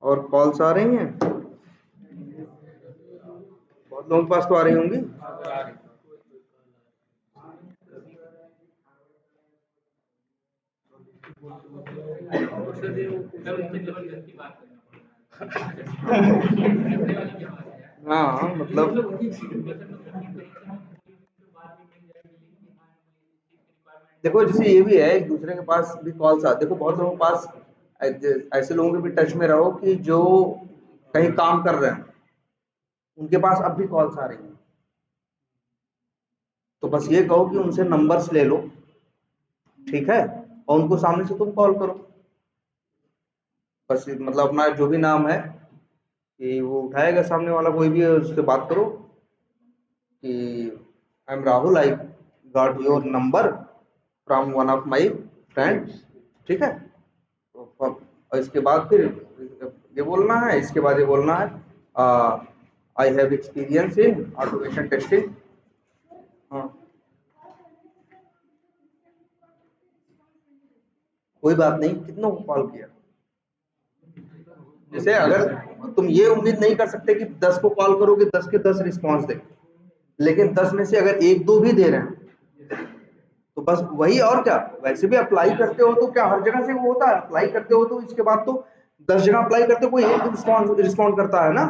और कॉल्स आ रही हैं, बहुत लोगों के पास तो आ रही होंगी। हाँ मतलब देखो जैसे ये भी है, एक दूसरे के पास भी कॉल्स आते, देखो बहुत लोगों के पास ऐसे लोगों के भी टच में रहो कि जो कहीं काम कर रहे हैं, उनके पास अब भी कॉल्स आ रही हैं, तो बस ये कहो कि उनसे नंबर्स ले लो, ठीक है, और उनको सामने से तुम कॉल करो, बस मतलब अपना जो भी नाम है कि वो उठाएगा सामने वाला, कोई भी है उससे बात करो कि I am Rahul, I got your number from one of my friend, ठीक है। तो और इसके बाद फिर ये बोलना है, इसके बाद ये बोलना है I have experience in automation testing. हाँ, कोई बात नहीं, कितनों को कॉल किया, जैसे अगर तुम ये उम्मीद नहीं कर सकते कि 10 को कॉल करोगे 10 के 10 रिस्पॉन्स दे, लेकिन 10 में से अगर एक दो भी दे रहे हैं तो बस वही, और क्या। वैसे भी अप्लाई करते हो तो क्या हर जगह से वो होता है, अप्लाई करते हो तो इसके बाद तो 10 जगह अप्लाई करते हो, कोई एक रिस्पॉन्ड करता है ना,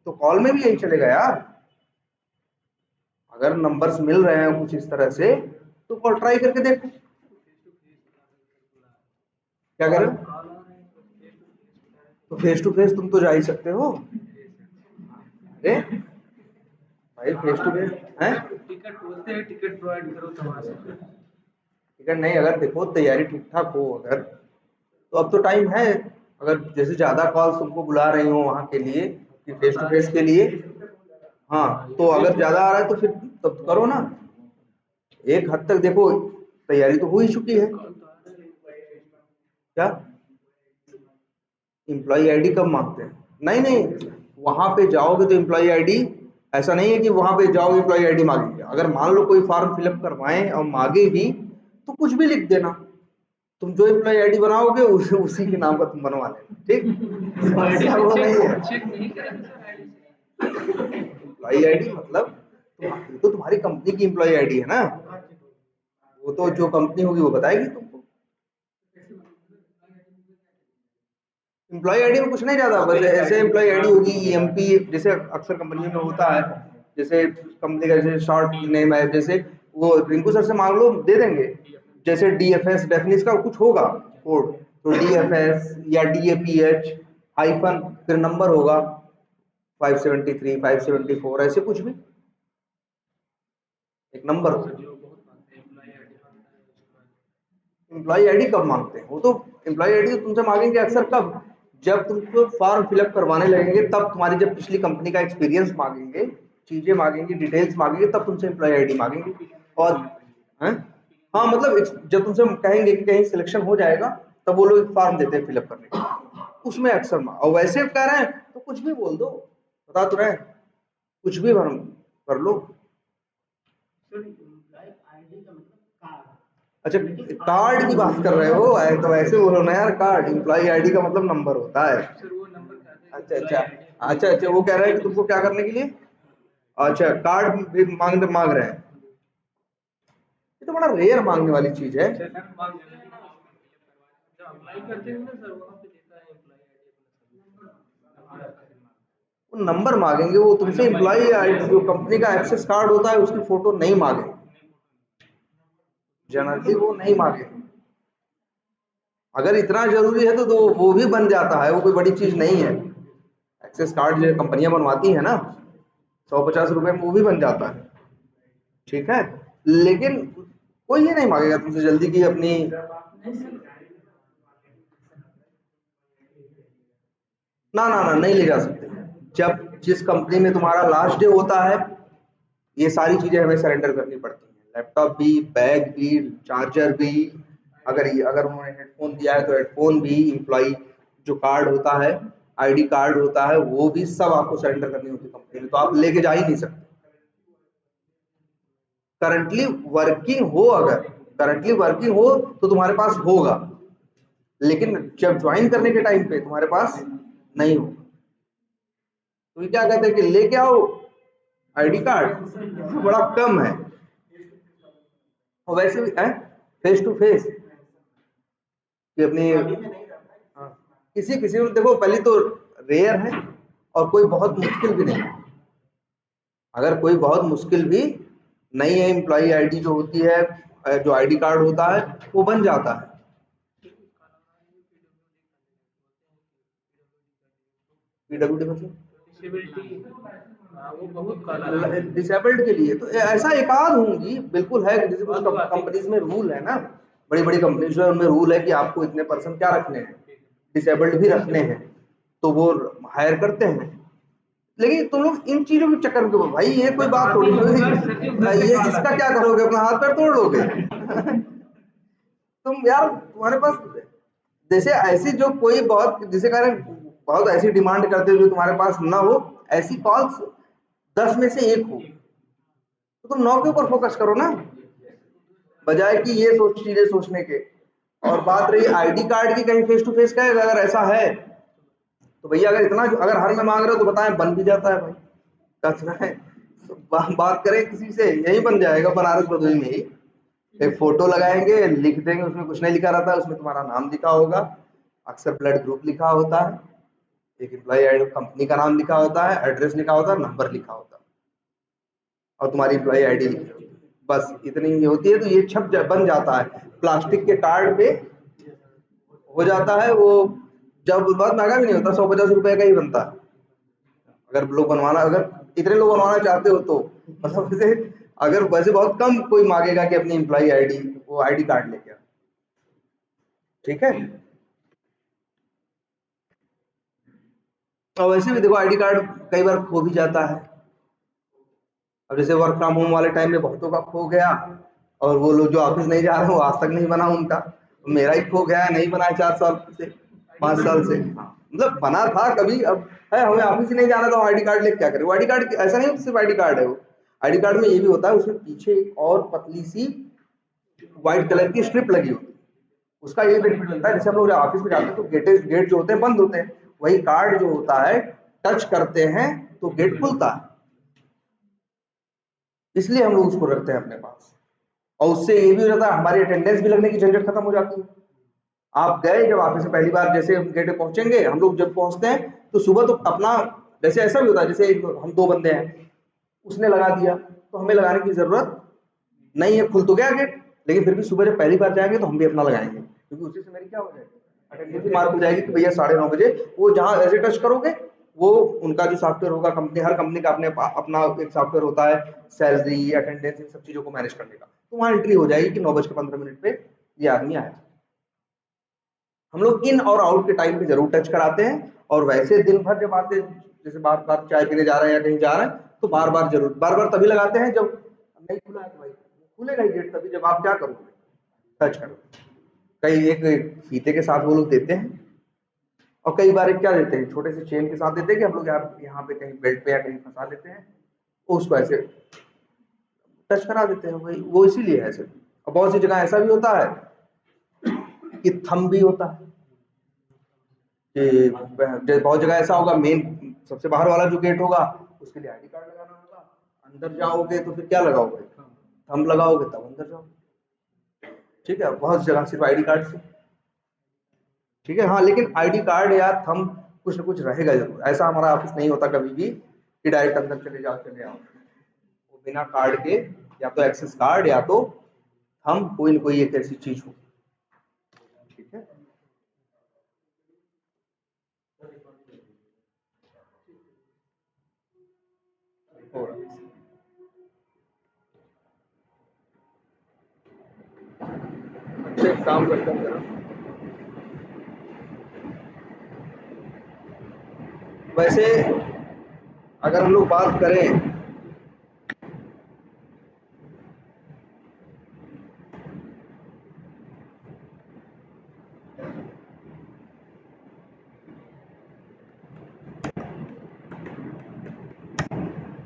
तो कॉल में भी यही चलेगा यार। अगर नंबर्स मिल रहे हैं कुछ इस तरह से तो कॉल ट्राई करके देखो। क्या कर रहे हो? तो फेस टू फेस तुम तो जा ही सकते हो। अरे भाई फेस टू फेस है, टिकट बोलते हैं, टिकट प्रोवाइड करो तो वहां से। टिकट नहीं, अगर देखो तैयारी ठीक ठाक हो अगर, तो अब तो टाइम है। अगर जैसे ज्यादा कॉल्स तुमको बुला रही हो वहां के लिए कि फेस टू फेस के लिए, हाँ, तो अगर ज्यादा आ रहा है तो फिर तब करो ना। एक हद तक देखो तैयारी तो हो ही चुकी है। क्या एम्प्लॉय आईडी कब मांगते हैं? नहीं नहीं, वहां पे जाओगे तो एम्प्लॉय आईडी, ऐसा नहीं है कि वहां पे जाओगे एम्प्लॉय आईडी मांगेंगे। अगर मान लो कोई फॉर्म फिलअप करवाएं और मांगे भी तो कुछ भी लिख देना, तुम जो एम्प्लॉय आईडी बनाओगे उसी के नाम का तुम बनवा लेना, ठीक, समस्या वो नहीं है। चेक नहीं करेंगे एम्प्लॉय आईडी मतलब ये तो तुम्हारी कंपनी की एम्प्लॉय आईडी है ना, वो तो जो कंपनी होगी वो बताएगी तुमको। एम्प्लॉय आईडी में कुछ नहीं ज्यादा, बस ऐसे एम्प्लॉय आईडी होगी, ईएमपी, जैसे अक्सर कंपनियों में होता है, जैसे कंपनी का जैसे शॉर्ट नेम है, जैसे वो रिंकू सर से मांग लो दे देंगे, जैसे डीएफएस डेफिनिश का कुछ होगा कोड, तो डीएफएस या डीएपीएच हाइफन फिर नंबर होगा 573 574 ऐसे कुछ भी एक नंबर होगा। एम्प्लॉय आईडी कब मांगते हैं? वो तो एम्प्लॉय आईडी तो तुमसे मांगेंगे अक्सर कब, जब तुमको फॉर्म फिलअप करवाने लगेंगे, तब तुम्हारी जब पिछली कंपनी का एक्सपीरियंस मांगेंगे, चीजें मांगेंगे, डिटेल्स मांगेंगे, तब तुमसे एम्प्लॉय आईडी मांगेंगे। और हैं, हाँ मतलब जब तुमसे कहेंगे कि कहीं सिलेक्शन हो जाएगा, तब वो लोग फॉर्म देते हैं फिलअप करने के, उसमें अक्सर और वैसे कह रहे हैं तो कुछ भी बोल दो, बता तो रहे हैं, कुछ भी भर कर लो। अच्छा, कार्ड की बात कर रहे हो, तो ऐसे बोलो ना यार, कार्ड एम्प्लॉय आईडी का मतलब नंबर होता है। अच्छा अच्छा, अच्छा अच्छा, वो कह रहे हैं कि तुमको क्या करने के लिए, अच्छा कार्ड भी मांग रहे हैं, ये तो बड़ा रेयर मांगने वाली चीज है। वो नंबर मांगेंगे, वो तुमसे एम्प्लॉय आईडी जो कंपनी का एक्सेस कार्ड होता है उसकी फोटो नहीं मांगेंगे, जनरली वो नहीं मांगेंगे। अगर इतना जरूरी है तो वो भी बन जाता है, वो कोई बड़ी चीज नहीं है। एक्सेस कार्ड जो कंपनियां बनवाती है ना, 150 रुपए में वो भी बन जाता है, ठीक है। लेकिन कोई ये नहीं मांगेगा तुमसे जल्दी की अपनी, ना ना ना नहीं ले जा सकते। जब जिस कंपनी में तुम्हारा लास्ट डे होता है, ये सारी चीजें हमें सरेंडर करनी पड़ती हैं, लैपटॉप भी, बैग भी, चार्जर भी, अगर उन्होंने हेडफोन दिया है तो हेडफोन भी, इम्प्लॉई जो कार्ड होता है, आईडी कार्ड होता है, वो भी सब आपको सरेंडर करनी होती है कंपनी में, तो आप लेके जा ही नहीं सकते। करंटली वर्किंग हो, अगर करंटली वर्किंग हो तो तुम्हारे पास होगा, लेकिन जब ज्वाइन करने के टाइम पे तुम्हारे पास नहीं होगा। तो ये क्या कहते हैं कि लेके आओ आईडी कार्ड, बड़ा कम है। और वैसे भी है फेस टू फेस कि अपनी हाँ, किसी किसी में देखो, पहले तो रेयर है और कोई बहुत मुश्किल भी नहीं है। अगर कोई बहुत मुश्किल भी नहीं है, एम्प्लॉय आईडी जो होती है, जो आईडी कार्ड होता है वो बन जाता है। पीडब्ल्यूडी मतलब डिसेबिलिटी, हाँ, वो बहुत काला है। डिसेबल्ड के लिए तो ऐसा एक आध होंगी, बिल्कुल है। जैसे कुछ कंपनीज में रूल है ना, बड़ी बड़ी कंपनीज में उनमें रूल है कि आपको इतने परसेंट क्या रखने हैं, डिसेबल्ड भी रखने हैं, तो वो हायर करते हैं। लेकिन तुम लोग इन चीजों के चक्कर में भाई, ये कोई बात थोड़ी हुई, ये इसका क्या करोगे, अपना हाथ पैर तोड़ लोगे। तुम यार, तुम्हारे पास जैसे ऐसी जो कोई बहुत जिसे कारण बहुत ऐसी डिमांड करते हो जो तुम्हारे पास ना हो, ऐसी कॉल्स 10 में से एक हो, तो तुम 9 के ऊपर फोकस करो ना, बजाय कि ये चीजें सोचने के। और बात रही आईडी कार्ड की, कहीं फेस टू फेस का अगर ऐसा है तो भैया, अगर इतना अगर हर में मांग रहे हो तो बताएं, बन भी जाता है भाई, कचरा है। तो बात करें किसी से, यही बन जाएगा बनारस भदोही में ही। एक फोटो लगाएंगे, लिख देंगे, उसमें कुछ नहीं लिखा रहता है, उसमें तुम्हारा नाम लिखा होगा, अक्सर ब्लड ग्रुप लिखा होता है, एक एम्प्लॉय आईडी कंपनी का नाम लिखा होता है, एड्रेस लिखा होता है, नंबर लिखा होता है, और तुम्हारी एम्प्लॉय आईडी लिखी होती है। बस इतनी ही होती है, तो ये बन जाता है प्लास्टिक के कार्ड पे, हो जाता है वो। जब बहुत महंगा भी नहीं होता, 150 रुपए का ही बनता है। अगर लोग बनवाना, अगर इतने लोग बनवाना चाहते हो तो मतलब वैसे, अगर वैसे बहुत कम कोई मांगेगा कि अपनी एम्प्लॉय आईडी, वो आईडी कार्ड लेके आओ, ठीक है। और वैसे भी देखो, आईडी कार्ड कई बार खो भी जाता है। अब जैसे वर्क फ्रॉम होम वाले टाइम में बहुतों का खो गया, और वो लोग जो ऑफिस नहीं जा रहे हैं वो आज तक नहीं बना उनका। मेरा ही खो गया है, नहीं बना है 4 साल से, 5 साल से। हाँ, मतलब बना था कभी, अब है हमें ऑफिस ही नहीं जाना, तो आईडी कार्ड लेके क्या करें। वो आईडी कार्ड ऐसा नहीं सिर्फ आईडी कार्ड है, वो आईडी कार्ड में ये भी होता है, उसमें पीछे एक और पतली सी व्हाइट कलर की स्ट्रिप लगी होती है। उसका ये बेनिफिट मिलता है, जैसे हम लोग ऑफिस में जाते हैं तो गेट जो होते हैं बंद होते हैं, वही कार्ड जो होता है टच करते हैं तो गेट खुलता है, इसलिए हम लोग उसको रखते हैं अपने पास। और उससे ये भी हो जाता है, हमारी अटेंडेंस भी लगने की झंझट खत्म हो जाती है। आप गए जब ऑफिस से पहली बार, जैसे हम गेट पे पहुंचेंगे, हम लोग जब पहुंचते हैं तो सुबह तो अपना, जैसे ऐसा भी होता है, जैसे हम 2 बंदे हैं, उसने लगा दिया तो हमें लगाने की जरूरत नहीं है, खुल तो गया गेट। लेकिन फिर भी सुबह जब पहली बार जाएंगे तो हम भी अपना लगाएंगे, क्योंकि उसी से मेरी क्या हो जाएगी, अटेंडेंस मार्क हो जाएगी कि भैया 9:30 बजे। वो जहां ऐसे टच करोगे, वो उनका जो सॉफ्टवेयर होगा, कंपनी, हर कंपनी का अपने अपना एक सॉफ्टवेयर होता है, सैलरी, अटेंडेंस, इन सब चीजों को मैनेज करने का, तो वहां एंट्री हो जाएगी कि 9:15 पे ये आदमी आया। हम लोग इन और आउट के टाइम पे जरूर टच कराते हैं। और वैसे दिन भर जब आते, जैसे बार बार चाय पीने जा रहे हैं या कहीं जा रहे हैं, तो बार बार जरूर, बार बार तभी लगाते हैं जब नहीं खुला है, तो भाई खुलेगा ही गेट तभी जब आप क्या करोगे, टच करोगे। कई एक फीते के साथ वो लोग देते हैं, और कई बार एक क्या देते हैं, छोटे से चेन के साथ देते हैं कि हम लोग यहाँ पे कहीं बेल्ट पे या कहीं फंसा लेते हैं, उसको ऐसे टच करा देते हैं। वही वो इसीलिए है ऐसे। और बहुत सी जगह ऐसा भी होता है कि थंब भी होता है, कि बहुत जगह ऐसा होगा, मेन सबसे बाहर वाला जो गेट होगा उसके लिए आईडी कार्ड लगाना होगा, अंदर जाओगे तो फिर क्या लगाओगे, थंब लगाओगे तब अंदर जाओगे। ठीक है, बहुत जगह सिर्फ आईडी कार्ड से। ठीक है, हाँ, लेकिन आईडी कार्ड या थंब कुछ ना कुछ रहेगा जरूर। ऐसा हमारा ऑफिस नहीं होता कभी भी कि डायरेक्ट अंदर चले जाओ चले आओ, वो बिना कार्ड के, या तो एक्सेस कार्ड या तो थंब, कोई ना कोई एक ऐसी चीज हो। ठीक है, हो रहा है। अच्छा, एक काम करते हैं जरा, वैसे अगर हम लोग बात करें,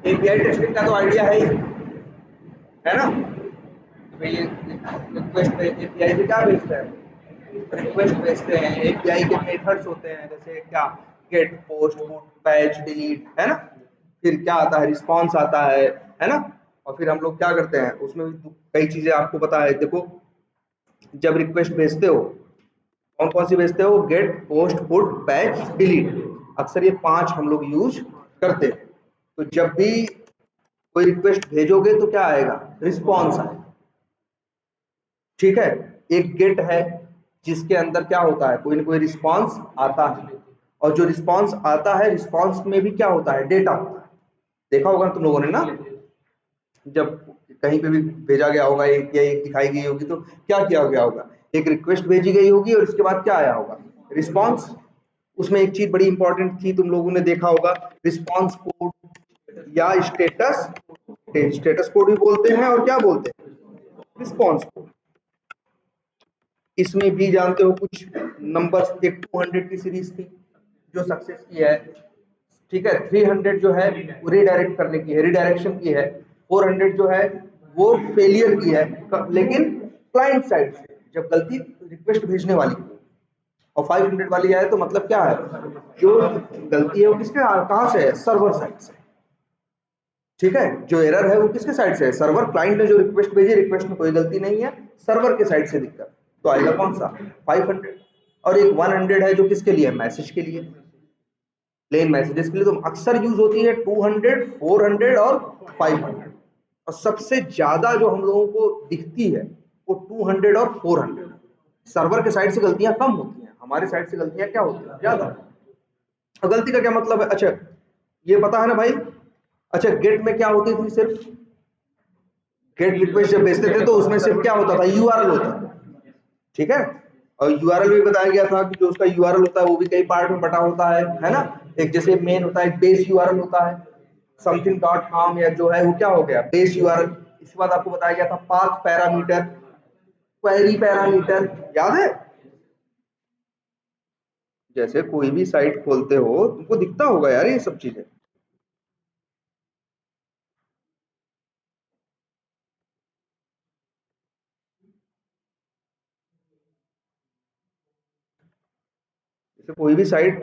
एपीआई टेस्टिंग का तो आइडिया है ना, तो ये रिक्वेस्ट एपीआई पे क्या भेजता है, रिक्वेस्ट भेजते हैं, एपीआई के मेथड्स होते हैं, जैसे क्या get, post, put, patch, delete, है ना। फिर क्या आता है, रिस्पॉन्स आता है ना। और फिर हम लोग क्या करते हैं उसमें भी कई चीजें आपको पता है। देखो जब रिक्वेस्ट भेजते हो कौन कौन सी भेजते हो, get, post, put, patch, delete, अक्सर ये 5 हम लोग यूज करते हैं। तो जब भी कोई रिक्वेस्ट भेजोगे तो क्या आएगा, रिस्पॉन्स आएगा। ठीक है, एक गेट है जिसके अंदर क्या होता है, कोई ना कोई रिस्पॉन्स आता है, और जो रिस्पॉन्स आता है रिस्पॉन्स में भी क्या होता है, डेटा होता है। देखा होगा तुम लोगों ने ना, जब कहीं पे भी भेजा गया होगा एक या एक दिखाई गई होगी तो क्या किया गया होगा, एक रिक्वेस्ट भेजी गई होगी और उसके बाद क्या आया होगा, रिस्पॉन्स। उसमें एक चीज बड़ी इंपॉर्टेंट थी, तुम लोगों ने देखा होगा, रिस्पॉन्स कोड या स्टेटस, स्टेटस कोड भी बोलते हैं और क्या बोलते हैं, रिस्पॉन्स कोड। इसमें भी जानते हो कुछ नंबर्स, एक 200 की सीरीज थी जो सक्सेस की है, ठीक है, 300 जो है वो रिडायरेक्ट करने की है, रिडायरेक्शन की है, 400 जो है वो फेलियर की है, लेकिन क्लाइंट साइड से जब गलती रिक्वेस्ट भेजने वाली, और 500 वाली आए तो मतलब क्या है, जो गलती है वो किसके कहां से है, सर्वर साइड से। ठीक है, जो एरर है वो किसके साइड से है, सर्वर, क्लाइंट ने जो रिक्वेस्ट भेजी, रिक्वेस्ट में कोई गलती नहीं है, सर्वर के साइड से दिक्कत, तो आएगा कौन सा, 500। और एक 100 है जो किसके लिए, मैसेज के लिए, प्लेन मैसेजेस के लिए तो अक्सर यूज होती है 200, 400 और 500। और सबसे ज्यादा जो हम लोगों को दिखती है वो 200 और 400। सर्वर के साइड से गलतियां कम होती हैं, हमारे साइड से गलतियां क्या होती हैं, ज्यादा। और गलती का क्या मतलब है, अच्छा ये पता है ना भाई, अच्छा गेट में क्या होती थी, सिर्फ गेट रिक्वेस्ट जब भेजते थे तो उसमें सिर्फ क्या होता था, यूआरएल होता था। ठीक है, और यूआरएल भी बताया गया था कि जो उसका यूआरएल होता है वो भी कई पार्ट में बटा होता है ना। एक जैसे मेन होता है, एक बेस यूआरएल होता है, समथिंग डॉट कॉम या जो है वो क्या हो गया, बेस यूआरएल। इसके बाद आपको बताया गया था पाथ पैरामीटर, क्वेरी पैरामीटर, याद है। जैसे कोई भी साइट खोलते हो तुमको दिखता होगा यार ये सब चीजें। जैसे कोई भी साइट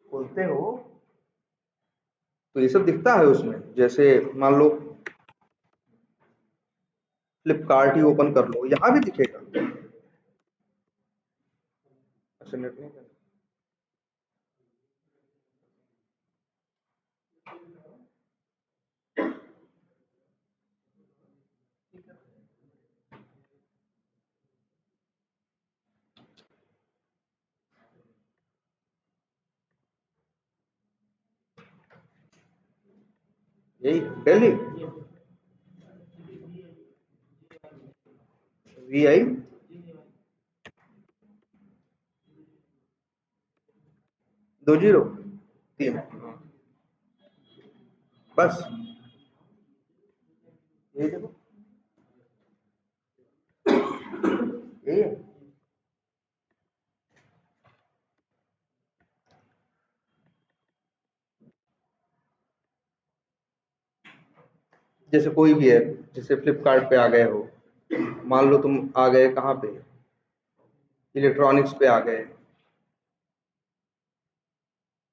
खोलते हो तो ये सब दिखता है उसमें, जैसे मान लो फ्लिपकार्ट ही ओपन कर लो, यहाँ भी दिखेगा। अच्छा नेट नहीं करना। यही दिल्ली VI 203, बस यही देखो, यही है। जैसे कोई भी है, जैसे फ्लिपकार्ट पे आ गए हो, मान लो तुम आ गए कहाँ पे, इलेक्ट्रॉनिक्स पे आ गए,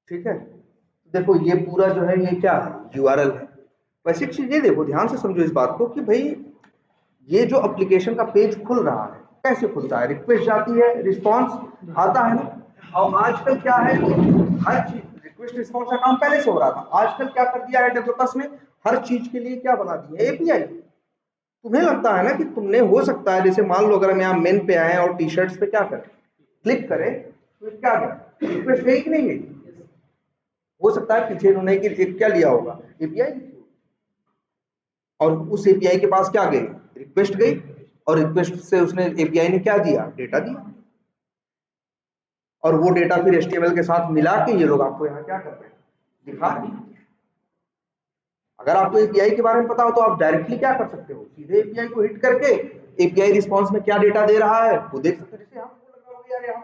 ठीक है। देखो ये पूरा जो है ये क्या है, यूआरएल है। वैसे एक चीज ये देखो, ध्यान से समझो इस बात को कि भाई ये जो एप्लीकेशन का पेज खुल रहा है कैसे खुलता है, रिक्वेस्ट जाती है, रिस्पॉन्स आता है ना। और आजकल क्या है, हर चीज रिक्वेस्ट रिस्पॉन्स का काम पहले से हो रहा था, आजकल क्या कर दिया है डेवलपर्स ने, हर चीज के लिए क्या बना दिया है, एपीआई। तुम्हें लगता है ना कि तुमने, हो सकता है जैसे मान लो अगर हम यहाँ मेन पे आए और टी शर्ट्स पे क्या करें, क्लिक करें तो क्या गया, रिक्वेस्ट गई कि नहीं गई, हो सकता है पीछे इन्होंने एक क्या लिया होगा, एपीआई, और उस एपीआई के पास क्या गई, रिक्वेस्ट गई, और रिक्वेस्ट से उसने एपीआई ने क्या दिया, डेटा दिया, और वो डेटा फिर एचटीएमएल के साथ मिला के ये लोग आपको यहाँ क्या कर रहे हैं, दिखा रहे हैं। अगर आपको एपीआई के बारे में पता हो तो आप डायरेक्टली क्या कर सकते हो, सीधे एपीआई को हिट करके एपीआई रिस्पांस में क्या डेटा दे रहा है वो देख सकते हो। जैसे आपको लग रहा होगा यार यहाँ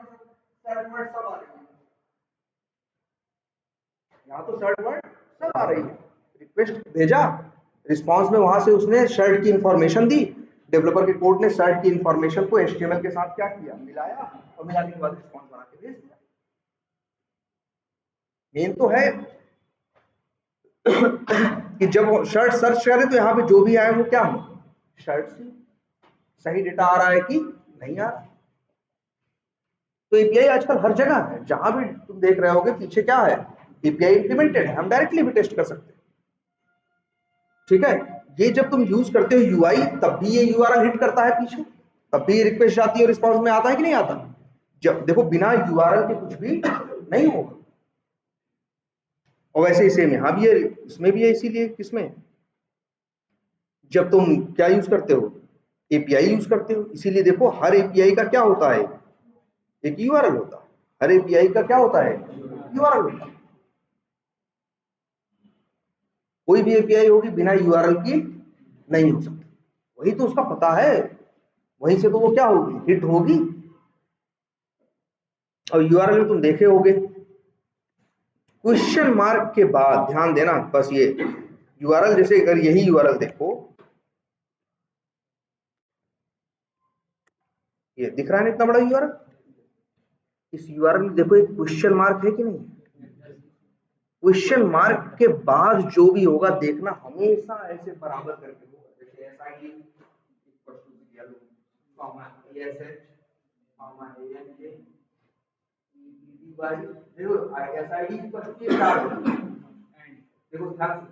सर्च वर्ड सब आ रही है, यहाँ तो सर्च वर्ड सब आ रही है, रिक्वेस्ट भेजा, रिस्पांस में वहां से उसने शर्ट की इंफॉर्मेशन दी, डेवलपर के कोड ने शर्ट की इंफॉर्मेशन को एचटीएमएल के साथ क्या किया, मिलाया, और मिलाने के बाद रिस्पांस बना के भेज दिया। मेन तो है कि जब शर्ट सर्च करें तो यहाँ पे जो भी आए वो क्या हो, शर्ट से सही डेटा आ रहा है कि नहीं आ रहा। तो एपीआई आजकल हर जगह है, जहां भी तुम देख रहे होगे पीछे क्या है, एपीआई इंप्लीमेंटेड है, हम डायरेक्टली भी टेस्ट कर सकते हैं। ठीक है, ये जब तुम यूज करते हो यूआई तब भी ये यूआरएल हिट करता है पीछे, तब भी रिक्वेस्ट आती है, रिस्पॉन्स में आता है कि नहीं आता। जब देखो बिना यूआरएल के कुछ भी नहीं होगा। और वैसे ही सेम यहाँ भी है, इसमें भी है, इसीलिए किसमें, जब तुम क्या यूज करते हो, एपीआई यूज करते हो, इसीलिए देखो हर एपीआई का क्या होता है, एक यूआरएल होता है। हर एपीआई का क्या होता है, यूआरएल होता है। कोई भी एपीआई होगी बिना यूआरएल की नहीं हो सकती, वही तो उसका पता है, वहीं से तो वो क्या होगी, हिट होगी। और यूआरएल में तुम देखे होगे क्वेश्चन मार्क के बाद, ध्यान देना बस, ये यूआरएल जैसे अगर यही यूआरएल देखो, ये दिख रहा है ना इतना बड़ा यूआरएल, इस यूआरएल में देखो एक क्वेश्चन मार्क है कि नहीं, क्वेश्चन मार्क के बाद जो भी होगा देखना हमेशा ऐसे बराबर करके होगा, जैसे SID equal to yellow comma ASH comma ANK EDY, देखो एसआईडी इक्वल टू ये क्या है, एंड देखो ध्यान से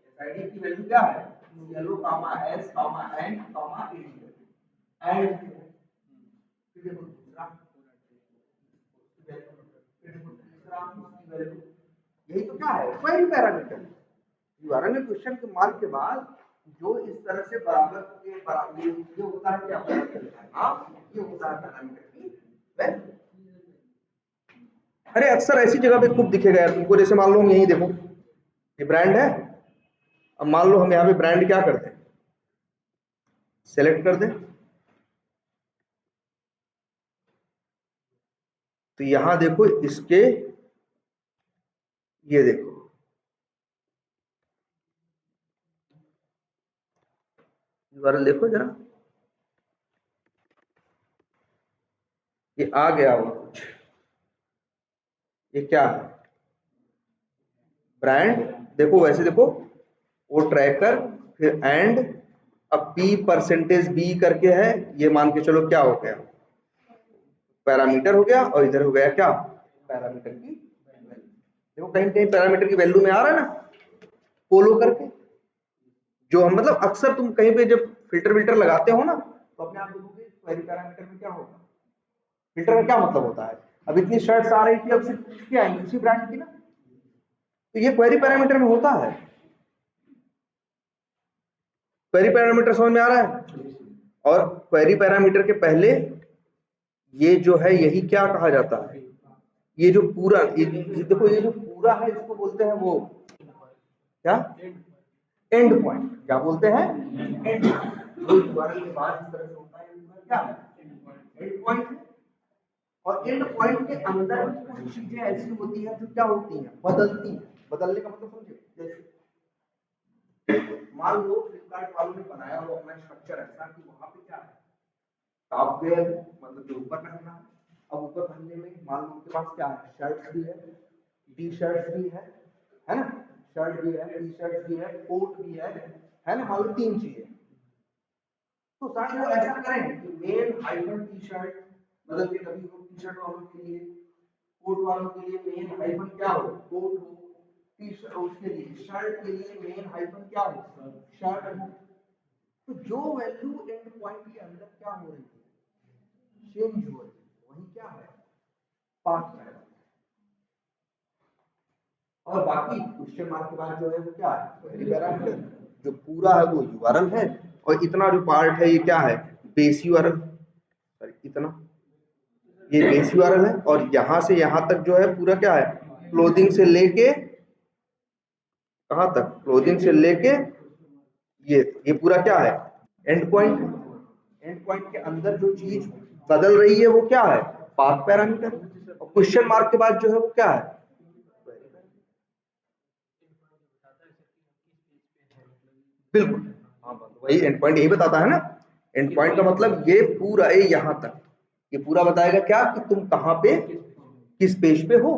एसआईडी की वैल्यू क्या है, yellow comma S comma N comma ED, and फिर देखो दूसरा वैल्यू, यही तो क्या है, क्वेरी पैरामीटर। यूआरएल में क्वेश्चन के मार्क के बाद जो इस तरह से बराबर के बराबर ये होता है क्या, हाँ ये होता है पैरामीटर की वैल्यू। अरे अक्सर ऐसी जगह पे खूब दिखेगा यार तुमको, जैसे मान लो हम यही देखो ये ब्रांड है, अब मान लो हम यहाँ पे ब्रांड क्या कर दें, सेलेक्ट कर दें, तो यहां देखो इसके, ये देखो यूआरएल देखो जरा, ये आ गया वो कुछ, ये क्या है, ब्रांड, देखो वैसे देखो वो ट्रैकर, फिर एंड, अब पी परसेंटेज बी करके है, ये मान के चलो क्या हो गया, पैरामीटर हो गया, और इधर हो गया क्या, पैरामीटर की वैल्यू। देखो कहीं कहीं पैरामीटर की वैल्यू में आ रहा है ना फॉलो करके, जो हम मतलब अक्सर तुम कहीं पे जब फिल्टर विल्टर लगाते हो ना तो अपने आप देखोगे क्वेरी पैरामीटर में क्या होगा, फिल्टर का क्या मतलब होता है, अब इतनी शर्ट्स आ रही थी, अब सिर्फ किसकी आएंगी, उसी ब्रांड की ना, तो ये क्वेरी पैरामीटर में होता है। क्वेरी पैरामीटर समझ में आ रहा है, और क्वेरी पैरामीटर के पहले ये जो है यही क्या कहा जाता है, ये जो पूरा ये देखो ये जो पूरा है इसको बोलते हैं वो क्या, एंड पॉइंट, क्या बोलते हैं, एंड, जो यूआरएल के बाद इस तरह से होता है क्या है, एंड पॉइंट। और एंड पॉइंट के अंदर कुछ चीजें ऐसी होती हैं जो क्या होती हैं, बदलती हैं, बदलने का मतलब समझे, जैसे मान लो फ्लिपकार्ट वालों ने बनाया हो अपना स्ट्रक्चर ऐसा कि वहां पे क्या है, टॉप वेयर मतलब जो ऊपर पहनना है, अब ऊपर पहनने में मान लो उनके पास क्या है, शर्ट्स भी है, टी शर्ट्स भी है ना, शर्ट भी है, टी शर्ट भी है, कोट भी है ना, मान लो 3 चीजें, तो शायद वो ऐसा करें कि मेन हाइफन टी शर्ट मतलब कि कभी वो टी शर्ट वालों के लिए, कोट वालों के लिए मेन हाइफन क्या हो, कोट हो, टी शर्ट उसके लिए, शर्ट के लिए मेन हाइफन क्या हो, शर्ट हो। तो जो वैल्यू एंड पॉइंट के अंदर क्या हो रही है, चेंज हो रही है, वही क्या है, पाथ पैरामीटर। और बाकी क्वेश्चन मार्क के बाद जो है वो क्या है, क्वेरी पैरामीटर, जो पूरा है वो यूआरएल है, और इतना जो पार्ट है ये क्या है, बेस यूआरएल, सॉरी इतना ये बेस यूआरएल है, और यहां से यहां तक जो है पूरा क्या है, क्लोथिंग से लेके कहां तक, क्लोथिंग से लेके ये पूरा क्या है, एंड पॉइंट। एंड पॉइंट के अंदर जो चीज बदल रही है वो क्या है, पाथ पैरामीटर, और क्वेश्चन मार्क के बाद जो है वो क्या है, बिल्कुल हाँ वही एंड पॉइंट यही बताता है ना, एंड पॉइंट का मतलब ये पूरा है यहां तक, ये पूरा बताएगा क्या कि तुम कहां पे किस पेज पे हो,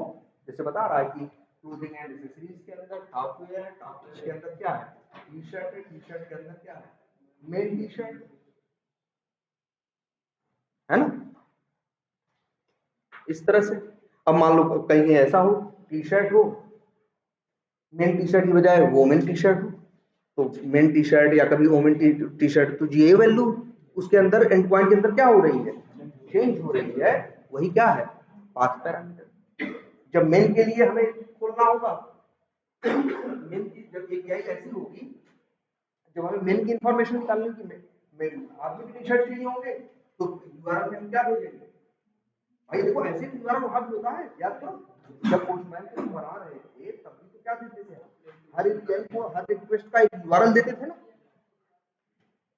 जैसे बता रहा है कि क्लोथिंग एंड एक्सेसरीज के अंदर टॉप वेयर है, टॉप वेयर के अंदर क्या है, टी शर्ट है, टी शर्ट के अंदर क्या है, मेन टी शर्ट है ना। इस तरह से अब मान लो कहीं ऐसा हो, टी शर्ट हो, मेन टी शर्ट की बजाय वोमेन टी शर्ट हो, तो मेन टी शर्ट या कभी वोमेन टी शर्ट, तो ये वैल्यू उसके अंदर एंड पॉइंट के अंदर क्या हो रही है, चेंज हो रही है। वही क्या है, पाथ पैरामीटर। जब मेन के लिए हमें खोलना होगा, मेन की जब एपीआई ऐसी होगी, जब हमें मेन की इंफॉर्मेशन निकालनी की मेन आदमी की टी शर्ट चाहिए होंगे, तो यूआरएल में हम क्या भेजेंगे भाई। देखो ऐसे यूआरएल वहां भी होता है, याद करो जब पोस्टमैन को बना रहे थे तब भी तो क्या देते थे, हर एपीआई को हर रिक्वेस्ट का एक यूआरएल देते थे ना।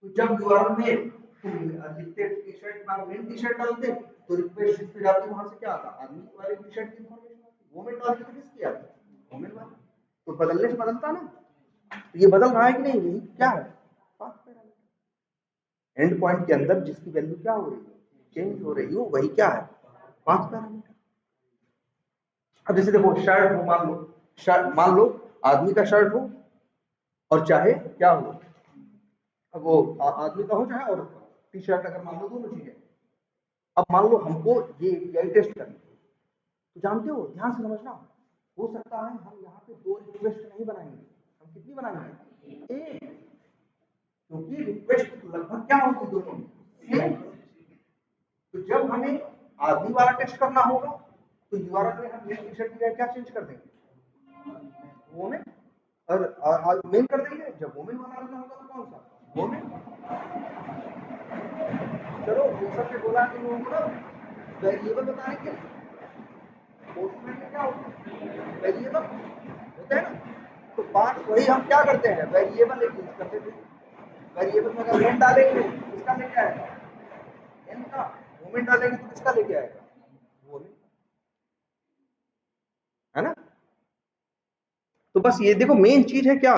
तो जब यूआरएल में तुम लिखते टी शर्ट का मेन टी शर्ट डालते, तो रिक्वेस्ट जिस पे जाती वहां से क्या आता, आदमी वाले टी शर्ट की इंफॉर्मेशन आती, वो में डालते तो किसकी आती, वोमेन वाली। तो बदलने से बदलता ना, तो ये बदल रहा है कि नहीं, यही क्या है, पाथ पैरामीटर। एंड पॉइंट के अंदर जिसकी वैल्यू क्या हो रही है, चेंज हो रही हो, वही क्या है, पाथ पैरामीटर। अब जैसे देखो शर्ट हो, मान लो शर्ट, मान लो आदमी का शर्ट हो और चाहे क्या हो, अब वो आदमी का हो चाहे औरत का, टी शर्ट अगर मान लो दोनों चीजें। अब मान लो हमको ये एपीआई टेस्ट करनी है, तो जानते हो ध्यान से समझना, हो सकता है हम यहाँ पे 2 रिक्वेस्ट नहीं बनाएंगे, हम कितनी बनाएंगे, एक, क्योंकि रिक्वेस्ट लगभग क्या होगी दोनों सेम। तो जब हमें आदमी वाला टेस्ट करना होगा, तो यूआरएल में हम मेन टी शर्ट की क्या चेंज कर देंगे, वोमेन, और मेन कर देंगे। जब वोमेन वाला करना होगा तो कौन सा, वोमेन। चलो वो सब ने बोला कि वो वेरिएबल बताने के लिए पोस्टमैन में क्या होता है, वेरिएबल होता है ना। तो बात वही हम क्या करते हैं, वेरिएबल एक यूज करते थे। वेरिएबल में अगर एन डालेंगे तो किसका लेके आएगा, एन का। वोमेन डालेंगे तो किसका लेके आएगा, वोमेन, है ना। तो बस ये देखो मेन चीज है क्या,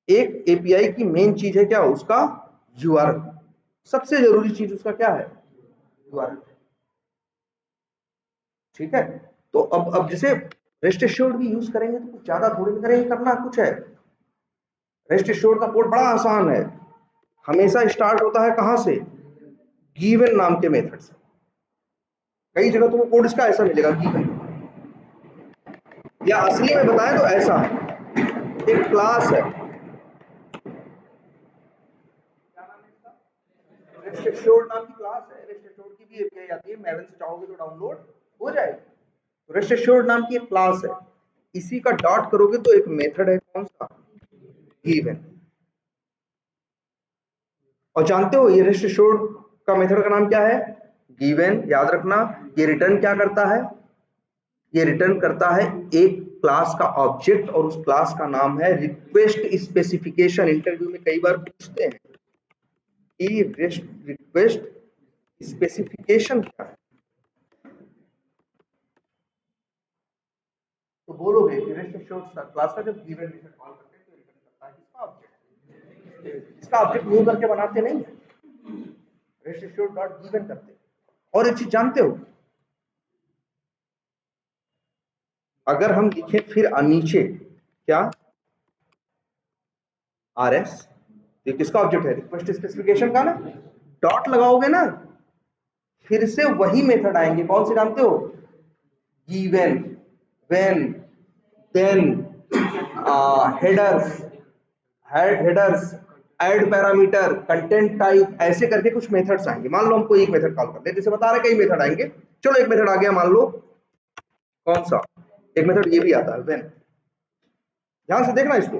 एक एपीआई की मेन चीज है क्या, उसका यूआरएल। सबसे जरूरी चीज उसका क्या है, यूआरएल। ठीक है। तो अब जैसे रेस्ट एश्योर्ड भी यूज करेंगे तो कुछ ज्यादा थोड़ी ना करेंगे, करना कुछ है। रेस्ट एश्योर्ड का कोड बड़ा आसान है, हमेशा स्टार्ट होता है कहां से, गिवन नाम के मेथड से। कई जगह तुमको कोड इसका ऐसा मिलेगा, गिवन, या असली में बताएं तो ऐसा है, एक क्लास है, क्या नाम है इसका, रेस्ट एश्योर्ड नाम की क्लास है। रेस्ट एश्योर्ड की भी एपीआई आती है, मैवन से चाहोगे तो डाउनलोड हो जाएगी। तो रेस्ट एश्योर्ड नाम की एक क्लास है, इसी का डॉट करोगे तो एक मेथड है, कौन सा, गिवन। और जानते हो ये रेस्ट एश्योर्ड का मेथड का नाम क्या है, गिवन। याद रखना, ये रिटर्न क्या करता है, ये रिटर्न करता है एक क्लास का ऑब्जेक्ट, और उस क्लास का नाम है रिक्वेस्ट स्पेसिफिकेशन। इंटरव्यू में कई बार पूछते हैं कि रिक्वेस्ट स्पेसिफिकेशन क्या है, तो बोलोगे कि रेस्ट एश्योर्ड क्लास का जब गिवन मेथड कॉल करते हैं तो रिटर्न करता है किसका ऑब्जेक्ट, इसका ऑब्जेक्ट न्यू करके बनाते नहीं, रेस्ट एश्योर्ड डॉट गिवन करते। और एक चीज जानते हो, अगर हम लिखें फिर नीचे क्या, आर एस, ये किसका ऑब्जेक्ट है, रिक्वेस्ट स्पेसिफिकेशन का ना, डॉट लगाओगे ना, फिर से वही मेथड आएंगे, कौन से जानते हो, given, when, then, headers, headers, add parameter, content type, ऐसे करके कुछ मेथड्स आएंगे। मान लो हमको एक मेथड कॉल करते हैं, जैसे बता रहे कई मेथड आएंगे, चलो एक मेथड आ गया, मान लो कौन सा, एक मेथड ये भी आता है व्हेन। ध्यान से देखना इसको।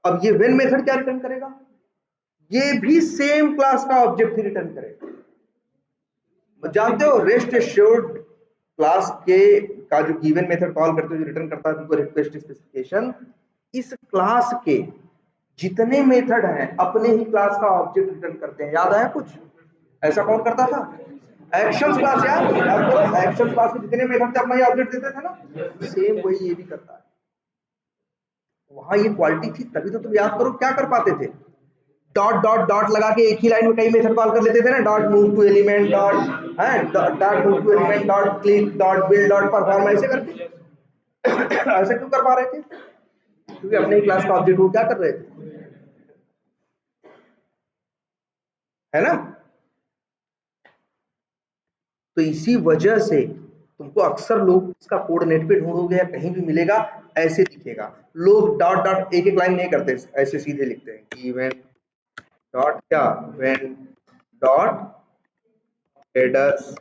अब ये व्हेन मेथड क्या रिटर्न करेगा, ये भी सेम क्लास का ऑब्जेक्ट ही रिटर्न करेगा। जानते हो रेस्ट एश्योर्ड क्लास के का जो गिवन मेथड कॉल करते हो, जो रिटर्न करता है तुमको रिक्वेस्ट स्पेसिफिकेशन, इस क्लास के जितने मेथड हैं अपने ही क्लास का ऑब्जेक्ट रिटर्न करते हैं। याद आया कुछ, ऐसा कौन करता था, एक्शन क्लास, यार एक्शन क्लास के जितने मेथड थे अपना ही ऑब्जेक्ट देते थे ना, सेम वही ये भी करता है। वहां ये क्वालिटी थी, तभी तो तुम याद करो क्या कर पाते थे, डॉट डॉट डॉट लगा के एक ही लाइन में कई मेथड कॉल कर लेते थे ना, dot move to element, dot है, dot move to element, dot click, dot build, dot perform, ऐसे करके ऐसा क्यों कर पा रहे थे? क्योंकि अपने ही क्लास का ऑब्जेक्ट वो क्या कर रहे थे, है ना? तो इसी वजह से तुमको अक्सर लोग इसका कोड नेट पे ढूंढोगे या कहीं भी मिलेगा, ऐसे दिखेगा। लोग डॉट डॉट एक एक लाइन नहीं करते, ऐसे सीधे लिखते हैं इवेंट डॉट क्या, इवेंट डॉट हेडर्स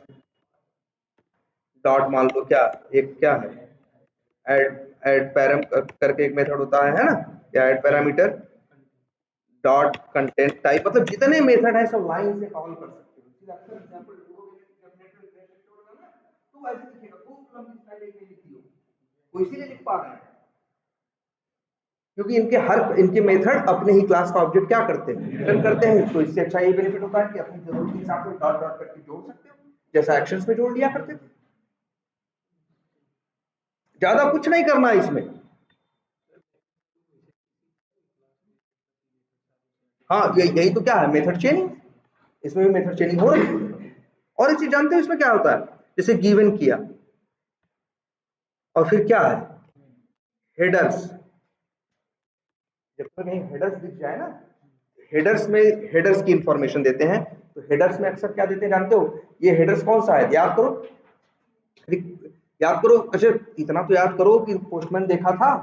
डॉट, मान लो क्या, एक क्या है, ऐड ऐड पैरम करके एक मेथड होता है ना, या add parameter dot content type, मतलब जितने मेथड है सब लाइन से कॉल कर सकते हो। इसलिए अक्सर एग्जांपल ढूंढोगे जब नेट पे रिफ्रेश करोगे ना, तो ऐसे दिखेगा, खूब लंबी स्टाइल एक में लिखी हो, वो इसीलिए लिख पा रहे हैं क्योंकि इनके मेथड अपने ही क्लास का ऑब्जेक्ट क्या करते हैं, रिटर्न करते हैं। तो इससे अच्छा ये बेनिफिट होता है कि अपनी जरूरत के हिसाब से डॉट डॉट करके जोड़ सकते हो, जैसा एक्शंस में जोड़ लिया करते थे। ज्यादा कुछ नहीं करना है इसमें। हाँ, यही तो क्या है, मेथड चेनिंग। इसमें भी मेथड चेनिंग हो रही है। और एक चीज जानते हो इसमें क्या होता है, जैसे गिवन किया और फिर क्या है, हेडर्स। जब तक कहीं हेडर्स दिख जाए ना, हेडर्स में हेडर्स की इंफॉर्मेशन देते हैं। तो हेडर्स में अक्सर क्या देते हैं जानते हो, ये हेडर्स कौन सा है, याद करो, याद करो। अच्छा, इतना तो याद करो कि पोस्टमैन देखा था।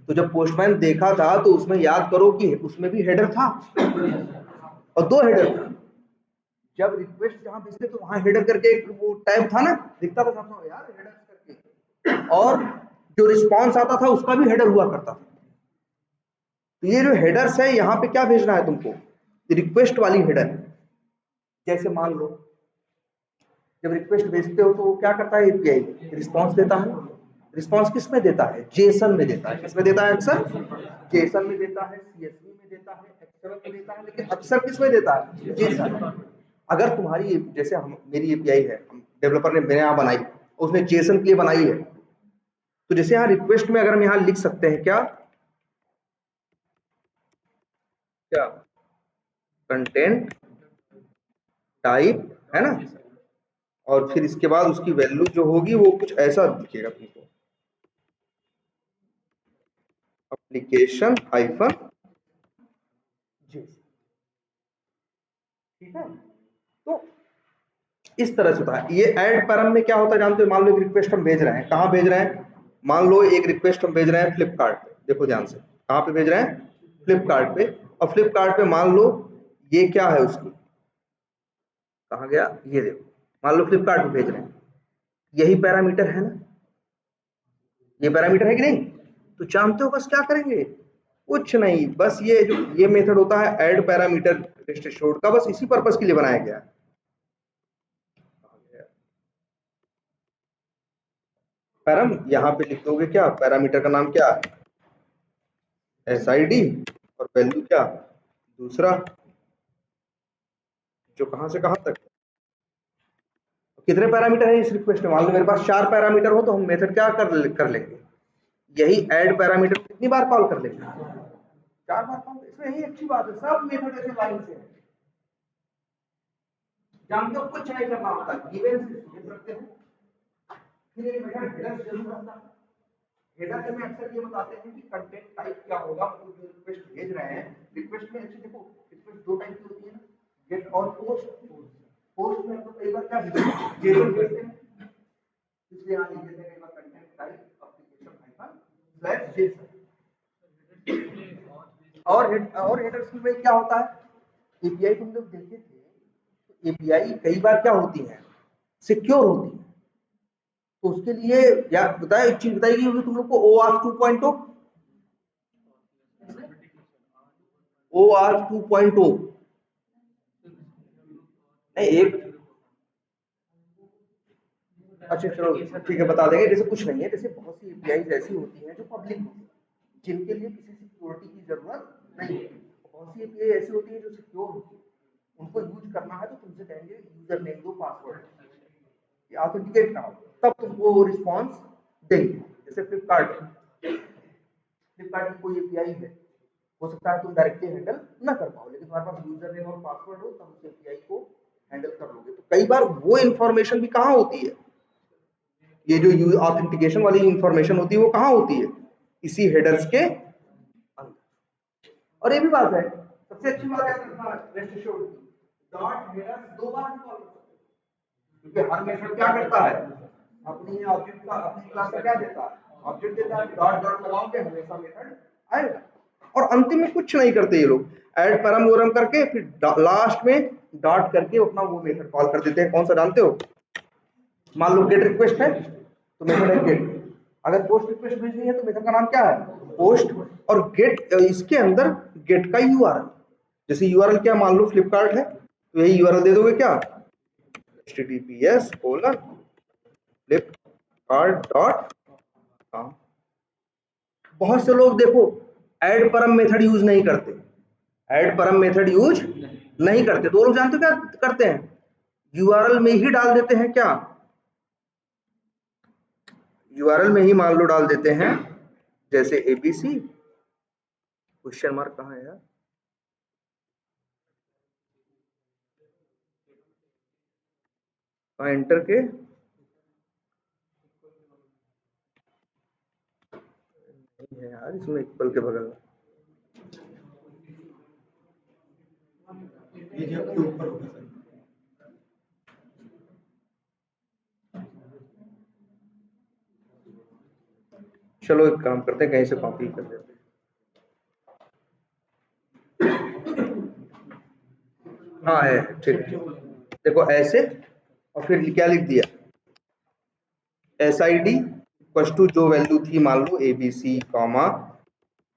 तो जब पोस्टमैन देखा था तो उसमें याद करो कि उसमें भी हेडर था और दो हेडर था। जब रिक्वेस्ट जहां भेजते तो वहां हेडर करके एक वो टैब था ना, दिखता था सामने यार हेडर करके, और जो रिस्पांस आता था उसका भी हेडर हुआ करता था। तो ये जो हेडर्स है, यहाँ पे क्या भेजना है तुमको, रिक्वेस्ट वाली हेडर। जैसे मान लो जब रिक्वेस्ट भेजते हो तो वो क्या करता है, एपीआई रिस्पांस देता है। रिस्पांस किस में देता है, जेसन में देता है। किस में देता है, अक्सर जेसन में देता है, सीएसवी में देता है, एक्सएमएल में देता है, लेकिन अक्सर किस में देता है, जेसन। अगर तुम्हारी जैसे मेरी एपीआई है, डेवलपर ने मेरे यहाँ बनाई, उसने जेसन के लिए बनाई है, तो जैसे यहाँ रिक्वेस्ट में अगर हम यहाँ लिख सकते हैं क्या क्या कंटेंट टाइप, है ना, और फिर इसके बाद उसकी वैल्यू जो होगी वो कुछ ऐसा दिखेगा तुमको, एप्लीकेशन हाइफन जेसन। ठीक है, तो इस तरह से होता है। ये ऐड पैरम में क्या होता है जानते हो, मान लो एक रिक्वेस्ट हम भेज रहे हैं, कहाँ भेज रहे हैं, मान लो एक रिक्वेस्ट हम भेज रहे हैं फ्लिपकार्ट पे, देखो ध्यान से, कहाँ पे भेज रहे हैं, फ्लिपकार्ट पे। और फ्लिपकार्ट पे मान लो ये क्या है उसकी, कहाँ गया, ये देखो, मान लो फ्लिपकार्ट पे भेज रहे हैं, यही पैरामीटर है ना, ये पैरामीटर है कि नहीं। तो जानते हो बस क्या करेंगे, कुछ नहीं, बस ये जो ये मेथड होता है ऐड पैरामीटर लिस्ट स्टोर्ड का, बस इसी पर्पस के लिए बनाया गया है। पैरम यहाँ पे लिख दोगे क्या, पैरामीटर का नाम क्या है, एसआईडी, और वैल्यू क्या, दूसरा, जो कहां से कहां तक। कितने पैरामीटर है इस रिक्वेस्ट में, मान लो मेरे पास 4 पैरामीटर हो, तो हम मेथड क्या कर लेंगे, यही ऐड पैरामीटर कितनी बार कॉल कर लेंगे, 4 बार कॉल। इसमें यही अच्छी बात है, सब मेथड ऐसे लाइन से है, जानते हो कुछ नहीं करना होता, गिवन से शुरू करते हो, फिर एक मेथड हेडर जरूर रखता है। हेडर में अक्सर ये बताते हैं कि कंटेंट टाइप क्या होगा, मतलब जो रिक्वेस्ट भेज रहे हैं, रिक्वेस्ट में अच्छे देखो, रिक्वेस्ट दो टाइप की होती है ना, गेट और पोस्ट। पोस्ट में तो कई बार क्या जेसन भेजते हैं, इसलिए यहाँ लिख देते हैं कई बार content type application hyphen slash JSON. और हेडर्स में क्या होता है, एपीआई तुम लोग देखे थे, एपीआई कई बार क्या होती है, सिक्योर होती है। तो उसके लिए या बताए, एक चीज बताइए होगी तुम लोग को, OAuth 2.0, OAuth 2.0 नहीं एक, अच्छा चलो ठीक है बता देंगे। जैसे कुछ नहीं है, जैसे बहुत सी एपीआई ऐसी होती हैं जो पब्लिक होती है, जिनके लिए किसी सिक्योरिटी की जरूरत नहीं होती। बहुत सी एपीआई ऐसी होती है जो सिक्योर होती है, उनको यूज करना है तो तुमसे कहेंगे यूजर नेम दो, पासवर्ड, ऑथेंटिकेट कराओ, तब तुमको रिस्पॉन्स देंगे। जैसे फ्लिपकार्ट, फ्लिपकार्ट की कोई एपीआई है, हो सकता है तुम डायरेक्टली हैंडल ना कर पाओ, लेकिन तुम्हारे पास यूजर नेम और पासवर्ड हो तब उस एपीआई को हैंडल कर लोगे। तो कई बार वो इंफॉर्मेशन भी कहाँ होती है, ये जो ऑथेंटिकेशन वाली इंफॉर्मेशन होती है वो कहाँ होती है, इसी हेडर्स के अंदर। और ये भी बात है, सबसे अच्छी बात है रेस्ट एश्योर्ड डॉट हेडर्स 2 बार कॉल कर सकते हो, क्योंकि हर मेथड क्या करता है, अपनी ऑब्जेक्ट का, अपनी क्लास का क्या देता है, ऑब्जेक्ट देता है, डॉट डॉट लगाओगे हमेशा मेथड आएगा। और अंतिम में कुछ नहीं करते ये लोग, ऐड परम वरम करके फिर लास्ट में डॉट करके अपना वो मेथड कॉल कर देते हैं। कौन सा जानते हो, मान लो गेट रिक्वेस्ट है तो मेथड है गेट, अगर पोस्ट रिक्वेस्ट भेजनी है तो मेथड का नाम क्या है, पोस्ट। और गेट, इसके अंदर गेट का यूआरएल, जैसे यूआरएल क्या, मान लो फ्लिपकार्ट है तो यही यूआरएल दे दोगे क्या, https://flipkart.com। बहुत से लोग देखो ऐड परम मेथड यूज नहीं करते, ऐड परम मेथड यूज नहीं करते, तो वो लोग जानते हो क्या करते हैं, यूआरएल में ही डाल देते हैं क्या, यूआरएल में ही मान लो डाल देते हैं, जैसे एबीसी क्वेश्चन मार्क कहाँ है यार, एंटर के नहीं है यार, इसमें इक्वल के बगल में ये जो आपके ऊपर होगा सर। चलो एक काम करते हैं, कहीं से कॉपी कर लेते हैं। हाँ है, ठीक है। देखो ऐसे, और फिर क्या लिख दिया, S I D equal to जो वैल्यू थी, मान लो ए बी सी कॉमा,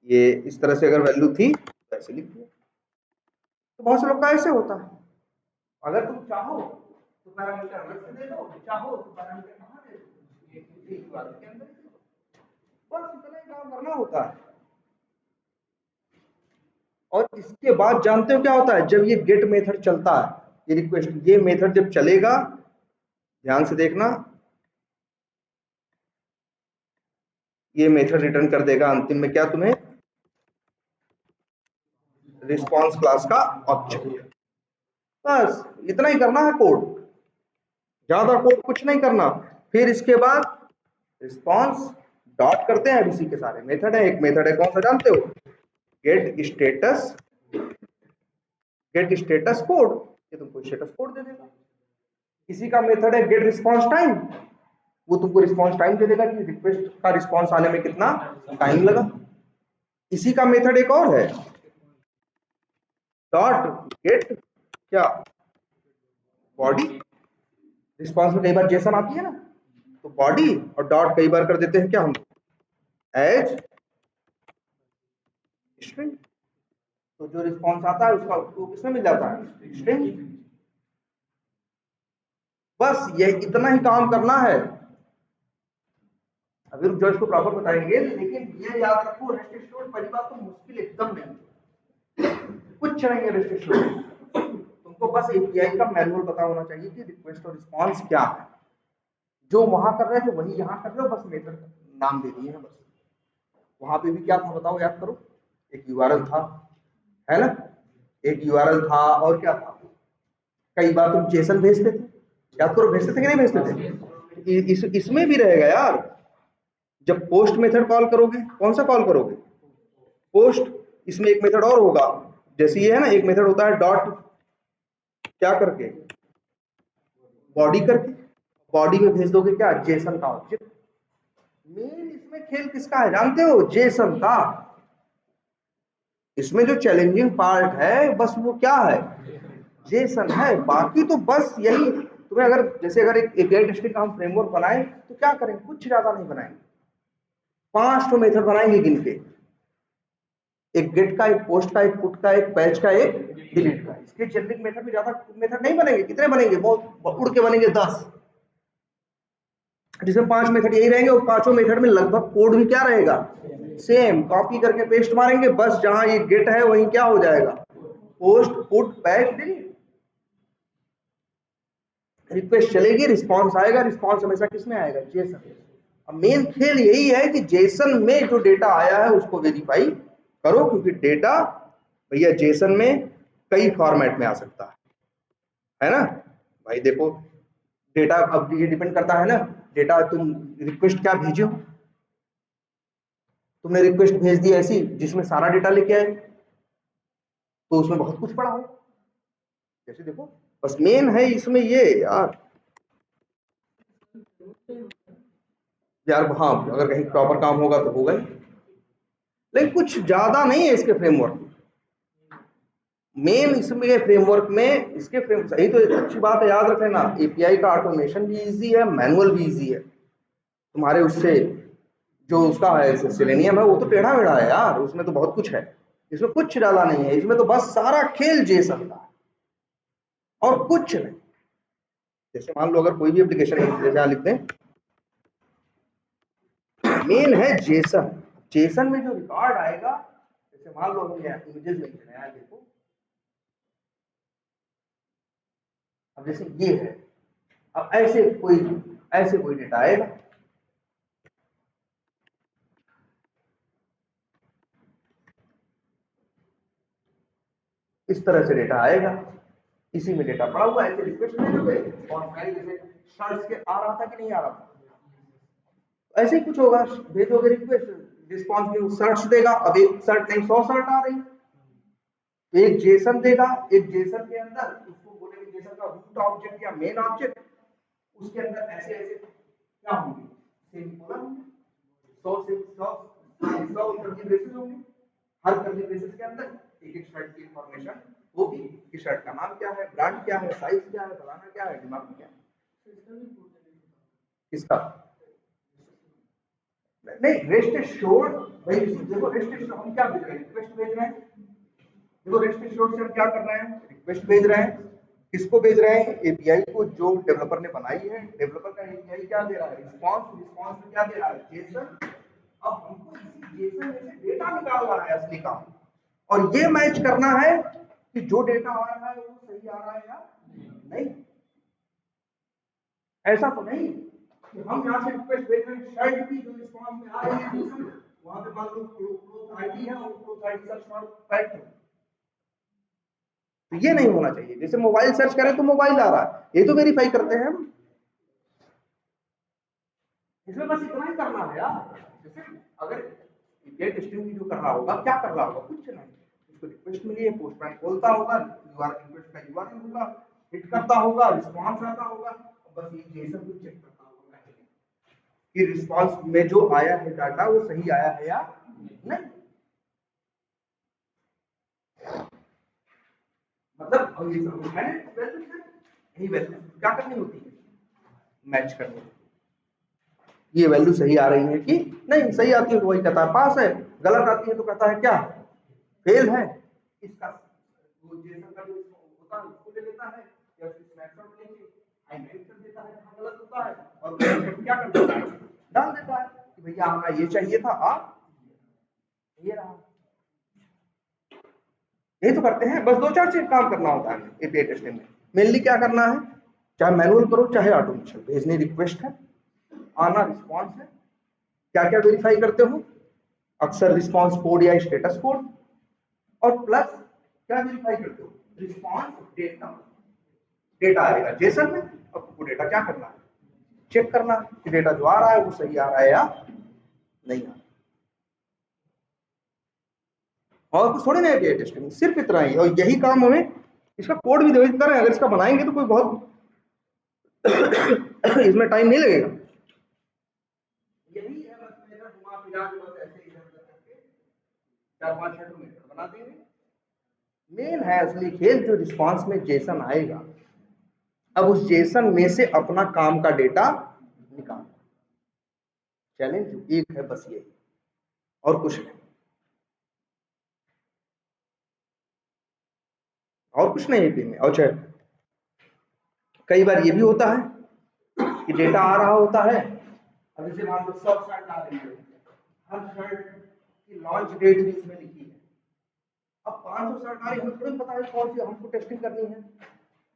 ये इस तरह से अगर वैल्यू थी तो ऐसे लिख दिया। तो बहुत से लोग का ऐसे होता है, अगर तुम चाहो तो पैरामीटर अलग से दे दो, चाहो तो पैरामीटर कहाँ दे दो, एक वाले के अंदर, बस इतना ही काम करना होता है। और इसके बाद जानते हो क्या होता है, जब ये गेट मेथड चलता है, ये रिक्वेस्ट, ये मेथड जब चलेगा, ध्यान से देखना, ये मेथड रिटर्न कर देगा अंतिम में क्या तुम्हें, रिस्पांस क्लास का ऑब्जेक्ट। बस इतना ही करना है कोड, ज्यादा कोड कुछ नहीं करना। फिर इसके बाद रिस्पांस डॉट करते हैं, अब इसी के सारे मेथड है, एक मेथड है कौन सा जानते हो, गेट स्टेटस कोड, ये तुमको स्टेटस कोड दे देगा। इसी का मेथड है गेट रिस्पांस टाइम, वो तुमको रिस्पांस टाइम दे देगा कि रिक्वेस्ट का रिस्पांस आने में कितना टाइम लगा। इसी का मेथड एक और है, डॉट गेट क्या बॉडी, रिस्पांस में कई बार जेसन आती है ना, तो बॉडी और डॉट कई बार कर देते हैं क्या हम, एज स्ट्रिंग, तो जो रिस्पांस आता है उसका उसको किसमें मिल जाता है, स्ट्रिंग। बस ये इतना ही काम करना है। अभी रुक जाओ, इसको प्रॉपर बताएंगे, लेकिन ये याद रखो, रेस्ट एश्योर्ड पहली बात तो मुश्किल एकदम नहीं, कुछ नहीं है रेस्ट एश्योर्ड, तुमको बस एपीआई का मैनुअल पता होना चाहिए कि रिक्वेस्ट और रिस्पांस क्या है, जो वहां कर रहे थे वही यहाँ कर लो, बस मेथड नाम दे दिए हैं बस। वहां पे भी क्या था बताओ, याद करो, एक यूआरएल था, है ना, एक यूआरएल था, और क्या था, कई बार तुम जेसन भेजते थे, याद करो, भेजते थे कि नहीं भेजते थे, इसमें भी रहेगा यार, जब पोस्ट मेथड कॉल करोगे, कौन सा कॉल करोगे, पोस्ट, इसमें एक मेथड और होगा, जैसे ये है ना, एक मेथड होता है डॉट क्या करके, बॉडी करके, बॉडी में भेज दोगे क्या, जेसन का ऑब्जेक्ट। मेन इसमें खेल किसका है जानते हो, जेसन का। इसमें जो चैलेंजिंग पार्ट है बस वो क्या है, जेसन है, बाकी तो बस यही तुम्हें, अगर जैसे अगर एक एपीआई टेस्टिंग का हम फ्रेमवर्क बनाए तो क्या करें, कुछ ज्यादा नहीं बनाएंगे, 5 मेथड बनाएंगे गिन के, एक गेट का, एक पोस्ट का, एक पुट का, एक पैच का, एक डिलीट का। इसके जेनरिक मेथड में ज्यादा मेथड नहीं बनेंगे, कितने बनेंगे, बहुत उड़ के बनेंगे 10, जिसमें 5 मेथड यही रहेंगे, और पांचों मेथड में लगभग कोड भी क्या रहेगा, सेम, कॉपी करके पेस्ट मारेंगे, बस जहां ये गेट है वहीं क्या हो जाएगा, post put patch delete. Request चलेगी, रिस्पांस आएगा, रिस्पांस हमेशा किसमें आएगा, जेसन। अब मेन खेल यही है कि जेसन में जो डेटा आया है उसको वेरीफाई करो, क्योंकि डेटा भैया जेसन में कई फॉर्मेट में आ सकता है ना भाई। देखो डेटा अब ये डिपेंड करता है ना, डेटा तुम रिक्वेस्ट क्या भेजे हो। तुमने रिक्वेस्ट भेज दी ऐसी जिसमें सारा डेटा लेके आए, तो उसमें बहुत कुछ पड़ा हो। जैसे देखो, बस मेन है इसमें ये यार, हाँ अगर कहीं प्रॉपर काम होगा तो होगा ही, लेकिन कुछ ज्यादा नहीं है इसके फ्रेमवर्क। मेन इसमें फ्रेमवर्क में इसके फ्रेम सही तो अच्छी बात है, याद रख लेना, एपीआई का ऑटोमेशन भी इजी है, मैनुअल भी इजी है। तुम्हारे उससे जो उसका है सेलेनियम है वो तो टेढ़ा मेढ़ा है यार, उसमें तो बहुत कुछ है, इसमें कुछ डाला नहीं है, इसमें तो बस सारा खेल जेसन का है और कुछ नहीं। जैसे मान लो अगर कोई भी एप्लीकेशन है, जैसे लिख दें मेन है जेसन, जेसन में जो रिकॉर्ड आएगा, जैसे मान लो हम इमेजेस लिख रहे हैं, देखो अब जैसे ये है, अब ऐसे कोई डेटा आएगा, इस तरह से डेटा आएगा, इसी में डेटा पड़ा हुआ है, ऐसे रिक्वेस्ट भेजोगे और फाइल जैसे सर्च के आ रहा था कि नहीं आ रहा था, ऐसे ही कुछ होगा, भेजोगे रिक्वेस्ट, रिस्पॉन्स में सर्च देगा, अब एक सर्च नहीं 100 सर्च आ रही है, एक जेसन देगा, एक जेसन के अंदर उसको बोलेंगे जेसन का रूट ऑब्जेक्ट या मेन ऑब्जेक्ट, उसके अंदर ऐसे ऐसे क्या होंगे, सेमीकोलन होंगे, 100 से 100 कर्ली ब्रेसेस होंगे, हर कर्ली ब्रेसेस के अंदर एक एक शर्ट की इंफॉर्मेशन होगी कि शर्ट का नाम क्या है, ब्रांड क्या है, साइज क्या है, फलाना क्या है, दिमाग क्या है, किसका नहीं रेस्ट एश्योर्ड भाई, देखो रेस्ट एश्योर्ड हम क्या भेज रहे हैं, रिक्वेस्ट भेज रहे हैं, देखो रेस्ट एश्योर्ड से हम क्या कर रहे हैं, रिक्वेस्ट भेज रहे हैं, किसको भेज रहे हैं, एपीआई को जो डेवलपर ने बनाई है, डेवलपर का एपीआई क्या दे रहा है, रिस्पांस, रिस्पांस में क्या दे रहा है, जेसन। अब हमको इसी जेसन में से डेटा निकालना है असली काम, और ये मैच करना है कि जो डेटा आ रहा है वो सही आ रहा है या नहीं। ऐसा तो नहीं कि हम यहाँ से रिक्वेस्ट भेज रहे हैं, शर्ट की जो रिस्पांस में आ रही है वहां पे मान लो क्लोज आईडी है और क्लोज आईडी सर्च मारो राइट, तो ये नहीं होना चाहिए। जैसे मोबाइल सर्च करें तो मोबाइल आ रहा है, ये तो वेरीफाई करते हैं हम, इसमें बस इतना ही करना है यार। जैसे अगर ये टेस्टिंग भी जो कर रहा होगा, क्या कर रहा होगा, कुछ नहीं, उसको रिक्वेस्ट मिली है, पोस्टमैन खोलता होगा, यूआरएल रिक्वेस्ट का यूआरएल होगा, हिट करता होगा, रिस्पांस आता होगा, बस ये जेसन को चेक करता होगा कि रिस्पांस में जो आया है डाटा वो सही आया है या नहीं। मतलब अब ये सब है यही वैल्यू क्या करनी होती है, मैच करनी होती है, ये वैल्यू सही आ रही है कि नहीं, सही आती है तो वही कहता है पास है, गलत आती है तो कहता है क्या फेल है। इसका वो जेसन का जो होता है उसको ले लेता है या उसकी स्नैपशॉट लेके हाईलाइट कर देता है जहां गलत होता है, और क्या कर देता है, डाल देता है कि भैया हमें ये चाहिए था, आप ये रहा। यही तो करते हैं, बस दो चार चीज काम करना होता है एपीआई टेस्टिंग में। मेनली क्या करना है, चाहे मैनुअल करो चाहे ऑटोमेशन, भेजनी रिक्वेस्ट है, आना रिस्पॉन्स है, क्या क्या वेरीफाई करते हो, अक्सर रिस्पॉन्स कोड या स्टेटस कोड, और प्लस क्या वेरीफाई करते हो, रिस्पॉन्स डेटा, डेटा आएगा जेसन में, अब तुमको डेटा क्या करना है, चेक करना कि डेटा जो आ रहा है वो सही आ रहा है या नहीं आ रहा। और कुछ थोड़ी ना है टेस्टिंग, सिर्फ इतना ही, और यही काम हमें इसका कोड भी इतना है, अगर इसका बनाएंगे तो कोई बहुत इसमें टाइम नहीं लगेगा, यही है बस मेरा घुमा फिरा के बस ऐसे इधर उधर करके 4-5 हेडर बना देंगे। मेन है असली खेल जो रिस्पांस में जेसन आएगा, अब उस जेसन में से अपना काम का डेटा निकाल, चैलेंज एक है बस यही, और कुछ नहीं, और कुछ नहीं एपी में। अच्छा कई बार ये भी होता है कि डेटा आ रहा होता है, अब जैसे मान लो 100 शर्ट आ रही है, हर शर्ट की लॉन्च डेट भी इसमें लिखी है, अब 500 शर्ट आ रही है, हमें थोड़ी पता है कौन सी हमको टेस्टिंग करनी है,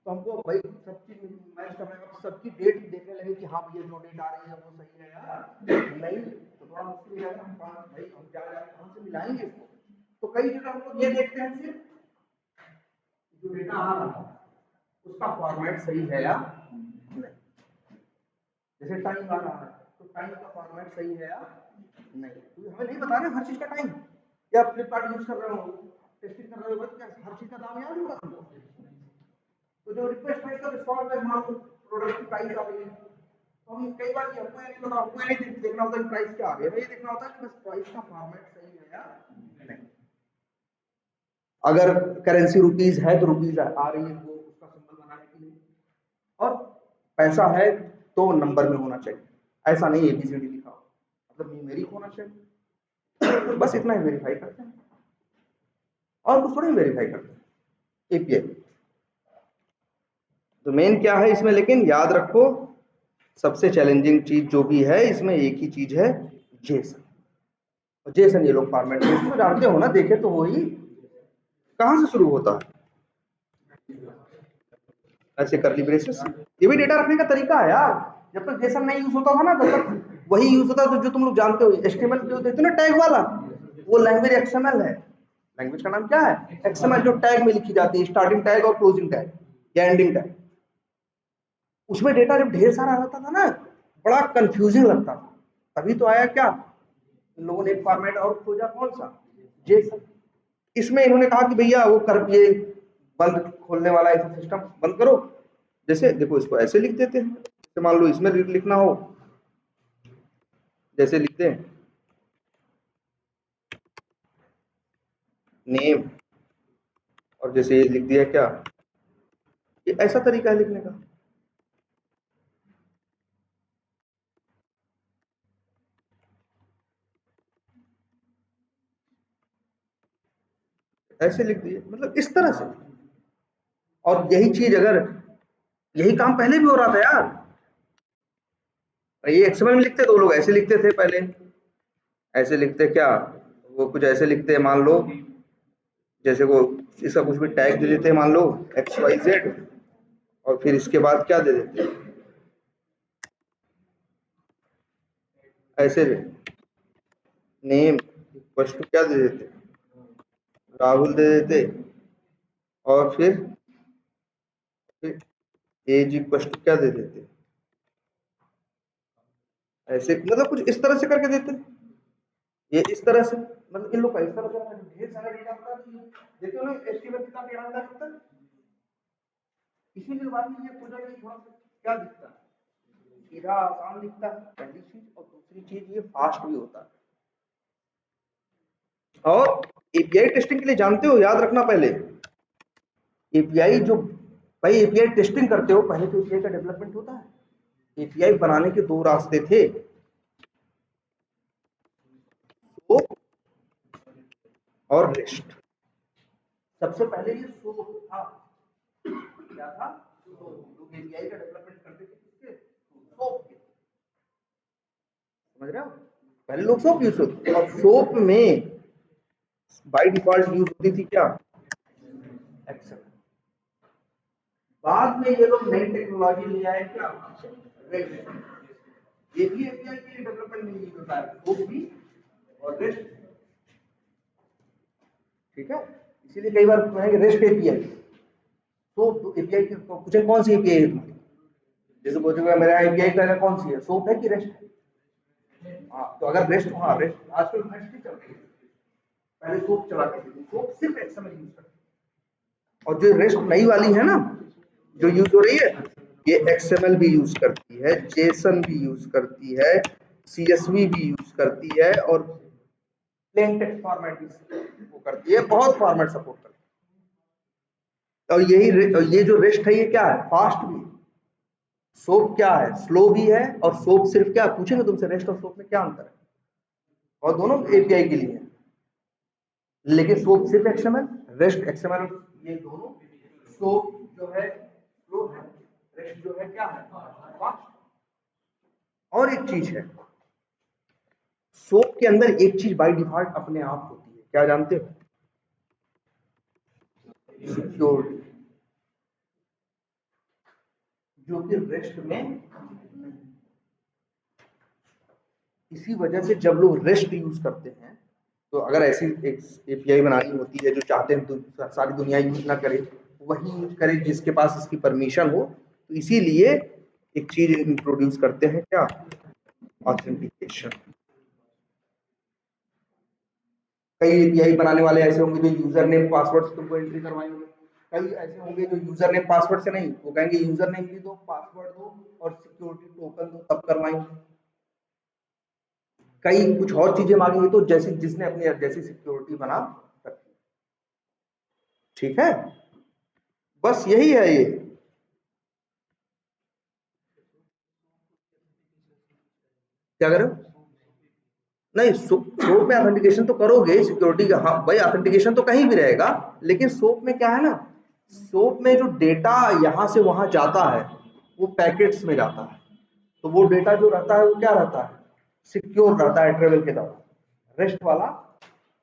तो हमको भाई सब चीज मैच करना है, सबकी डेट देखने लगे कि हाँ भैया जो डेट आ रही है वो सही है यार नहीं, तो थोड़ा मुश्किल है, हम पास भाई हम क्या कहाँ से मिलाएंगे इसको। तो कई जगह हम लोग ये देखते हैं सिर्फ जो डेटा आ रहा है उसका फॉर्मेट सही है या नहीं, जैसे टाइम आ रहा है तो टाइम का फॉर्मेट सही है या नहीं, तो हमें नहीं बता रहे हर चीज का टाइम। या फ्लिपकार्ट यूज कर रहे हो, टेस्टिंग कर रहे हो, क्या हर चीज का दाम याद होगा तुमको? तो जो रिक्वेस्ट प्राइस का रिस्पॉन्स है, मान लो प्रोडक्ट की प्राइस आ गई, तो हम कई बार हमको ये नहीं पता, हमको ये नहीं देखना होता कि प्राइस क्या आ गया, ये देखना होता है कि बस प्राइस का फॉर्मेट सही है या नहीं। अगर करेंसी रुपीज है तो रुपीज आ रही है वो उसका सिंबल बनाने के लिए, और पैसा है तो नंबर में होना चाहिए, ऐसा नहीं एबीसीडी लिखा हो, मतलब न्यूमेरिक होना चाहिए। बस इतना ही वेरीफाई करते हैं और कुछ थोड़ी वेरीफाई करते हैं एपीआई। तो मेन क्या है इसमें, लेकिन याद रखो सबसे चैलेंजिंग चीज जो भी है इसमें एक ही चीज है, जेसन। जेसन ये लोग फॉर्मेट तो जानते हो ना, देखे तो वही कहां से शुरू होता है, ऐसे करली ब्रेसेस। ये भी डेटा रखने का तरीका है यार, जब तक जेसन नहीं यूज होता था ना तब तक वही यूज होता था जो तुम लोग जानते हो, एचटीएमएल जो देते हो ना टैग वाला, वो लैंग्वेज एक्सएमएल है। लैंग्वेज का नाम क्या है, एक्सएमएल, जो टैग में लिखी जाती है, स्टार्टिंग टैग और क्लोजिंग टैग या एंडिंग टैग। उसमें डेटा जब ढेर सारा रहता था ना, बड़ा कंफ्यूजिंग लगता था, तभी तो आया क्या, इन लोगों ने एक फॉर्मेट और खोजा, कौन सा, जेसन। इसमें इन्होंने कहा कि भैया वो कर, ये बंद खोलने वाला ऐसा सिस्टम बंद करो। जैसे देखो इसको ऐसे लिख देते हैं, जैसे मान लो इसमें लिखना हो, जैसे लिखते हैं नेम, और जैसे ये लिख दिया क्या, ये ऐसा तरीका है लिखने का। ऐसे लिख दिए, मतलब इस तरह से। और यही चीज अगर, यही काम पहले भी हो रहा था यार, ये एक्सएमएल में लिखते तो लोग ऐसे लिखते थे पहले, ऐसे लिखते क्या, वो कुछ ऐसे लिखते हैं, मान लो जैसे वो इसका कुछ भी टैग दे देते हैं, मान लो XYZ, और फिर इसके बाद क्या दे देते हैं, ऐसे नेम फर्स्ट क्या दे देते, राहुल दे देते, और फिर एज इक्वल टू क्या दे देते, ऐसे मतलब कुछ इस तरह से करके देते, ये इस तरह से, मतलब इन लोग का इस तरह से ढेर सारा डेटा होता है, देखते हो ना एचटीएमएल कितना टेढ़ा दिखता है, इसीलिए बाद में ये खोजा कि थोड़ा सा क्या दिखता है, सीधा आसान दिखता है, पहली चीज, और दूसरी चीज ये फास्ट भी होता है। और एपीआई टेस्टिंग के लिए जानते हो, याद रखना पहले, एपीआई जो, भाई एपीआई टेस्टिंग करते हो पहले तो एपीआई का डेवलपमेंट होता है। एपीआई बनाने के दो रास्ते थे, सोप और रेस्ट। सबसे पहले ये सोप था, क्या था, सोप। लोग एपीआई का डेवलपमेंट करते थे किसके, सोप के, समझ रहे हो, पहले लोग सोप यूज होते थे, और सोप में बाय डिफॉल्ट यूज होती थी क्या, एक्सेल। बाद में ये लोग नई टेक्नोलॉजी ले आए क्या, रेस्ट। ये भी एपीआई के लिए डेवलपमेंट नहीं होता है, सोप भी और रेस्ट, ठीक है। इसीलिए कई बार कहेंगे रेस्ट एपीआई, तो एपीआई की पूछे कौन सी एपीआई है तुम्हारी, जैसे पूछेगा मेरा एपीआई का कौन सी है, सोप है कि रेस्ट है। हाँ तो अगर रेस्ट, हाँ रेस्ट आजकल रेस्ट ही चल रही है, पहले सोप चला करती थी, सोप सिर्फ एक्सएमएल यूज करती है, और जो रेस्ट नई वाली है ना जो यूज हो रही है, ये एक्सएमएल भी यूज करती है, जेसन भी यूज करती है, सीएसवी भी यूज करती है, और प्लेन टेक्स्ट फॉर्मेट भी वो करती है, बहुत फॉर्मेट सपोर्ट करती है। और यही ये जो रेस्ट है ये क्या है, फास्ट भी है। सोप क्या है, स्लो भी है, और सोप सिर्फ क्या, पूछेंगे तुमसे रेस्ट और सोप में क्या अंतर है, और दोनों एपीआई के लिए है, लेकिन सोप सिर्फ एक्सएमएल, रेस्ट एक्सएमएल, ये दोनों। सोप जो है स्लो है, रेस्ट जो है क्या है, फास्ट। और एक चीज है, सोप के अंदर एक चीज बाय डिफॉल्ट अपने आप होती है, क्या जानते हो, सिक्योरिटी, जो कि रेस्ट में, इसी वजह से जब लोग रेस्ट यूज करते हैं, तो अगर ऐसी एक एपीआई बनानी होती है जो चाहते हैं तो सारी दुनिया यूज ना करे, वही यूज करे जिसके पास इसकी परमिशन हो, तो इसीलिए एक चीज इंट्रोड्यूस करते हैं, क्या? ऑथेंटिकेशन। कई एपीआई बनाने वाले ऐसे होंगे जो यूजर नेम पासवर्ड से तुमको एंट्री करवाएंगे, कई ऐसे होंगे जो यूजर नेम पासवर्ड से नहीं, वो कहेंगे यूजर नेम भी दो, पासवर्ड दो और सिक्योरिटी टोकन दो, तब करवाएंगे। कई कुछ और चीजें मांगेंगे, तो जैसे जिसने अपनी जैसी सिक्योरिटी बना रखी। ठीक है, बस यही है ये। क्या करो? नहीं, सोप में ऑथेंटिकेशन तो करोगे सिक्योरिटी का, हाँ भाई ऑथेंटिकेशन तो कहीं भी रहेगा, लेकिन सोप में क्या है ना, सोप में जो डेटा यहाँ से वहां जाता है वो पैकेट्स में जाता है, तो वो डेटा जो रहता है वो क्या रहता है, सिक्योर रहता है ट्रेवल के दौरान, रेस्ट वाला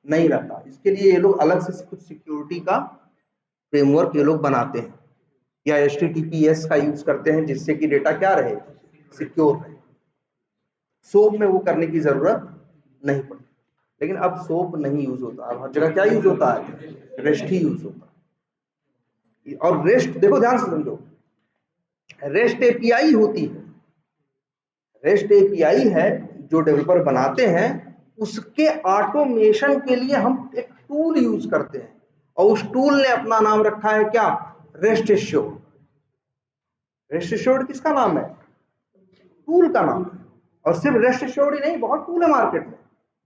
नहीं रहता। इसके लिए ये लोग अलग से कुछ सिक्योरिटी का फ्रेमवर्क ये लोग बनाते हैं, या HTTPS का यूज करते हैं, जिससे कि डेटा क्या रहे, सिक्योर रहे। सोप में वो करने की जरूरत नहीं पड़ती, लेकिन अब सोप नहीं यूज होता, अब हर जगह क्या यूज होता है, रेस्ट ही यूज होता है। और रेस्ट देखो ध्यान से समझो, रेस्ट एपीआई होती है, रेस्ट एपीआई है जो डेवलपर बनाते हैं, उसके ऑटोमेशन के लिए हम एक टूल यूज करते हैं, और उस टूल ने अपना नाम रखा है क्या, रेस्ट एश्योर्ड। रेस्ट एश्योर्ड किसका नाम है, टूल का नाम है। और सिर्फ रेस्ट एश्योर्ड ही नहीं, बहुत टूल है मार्केट में।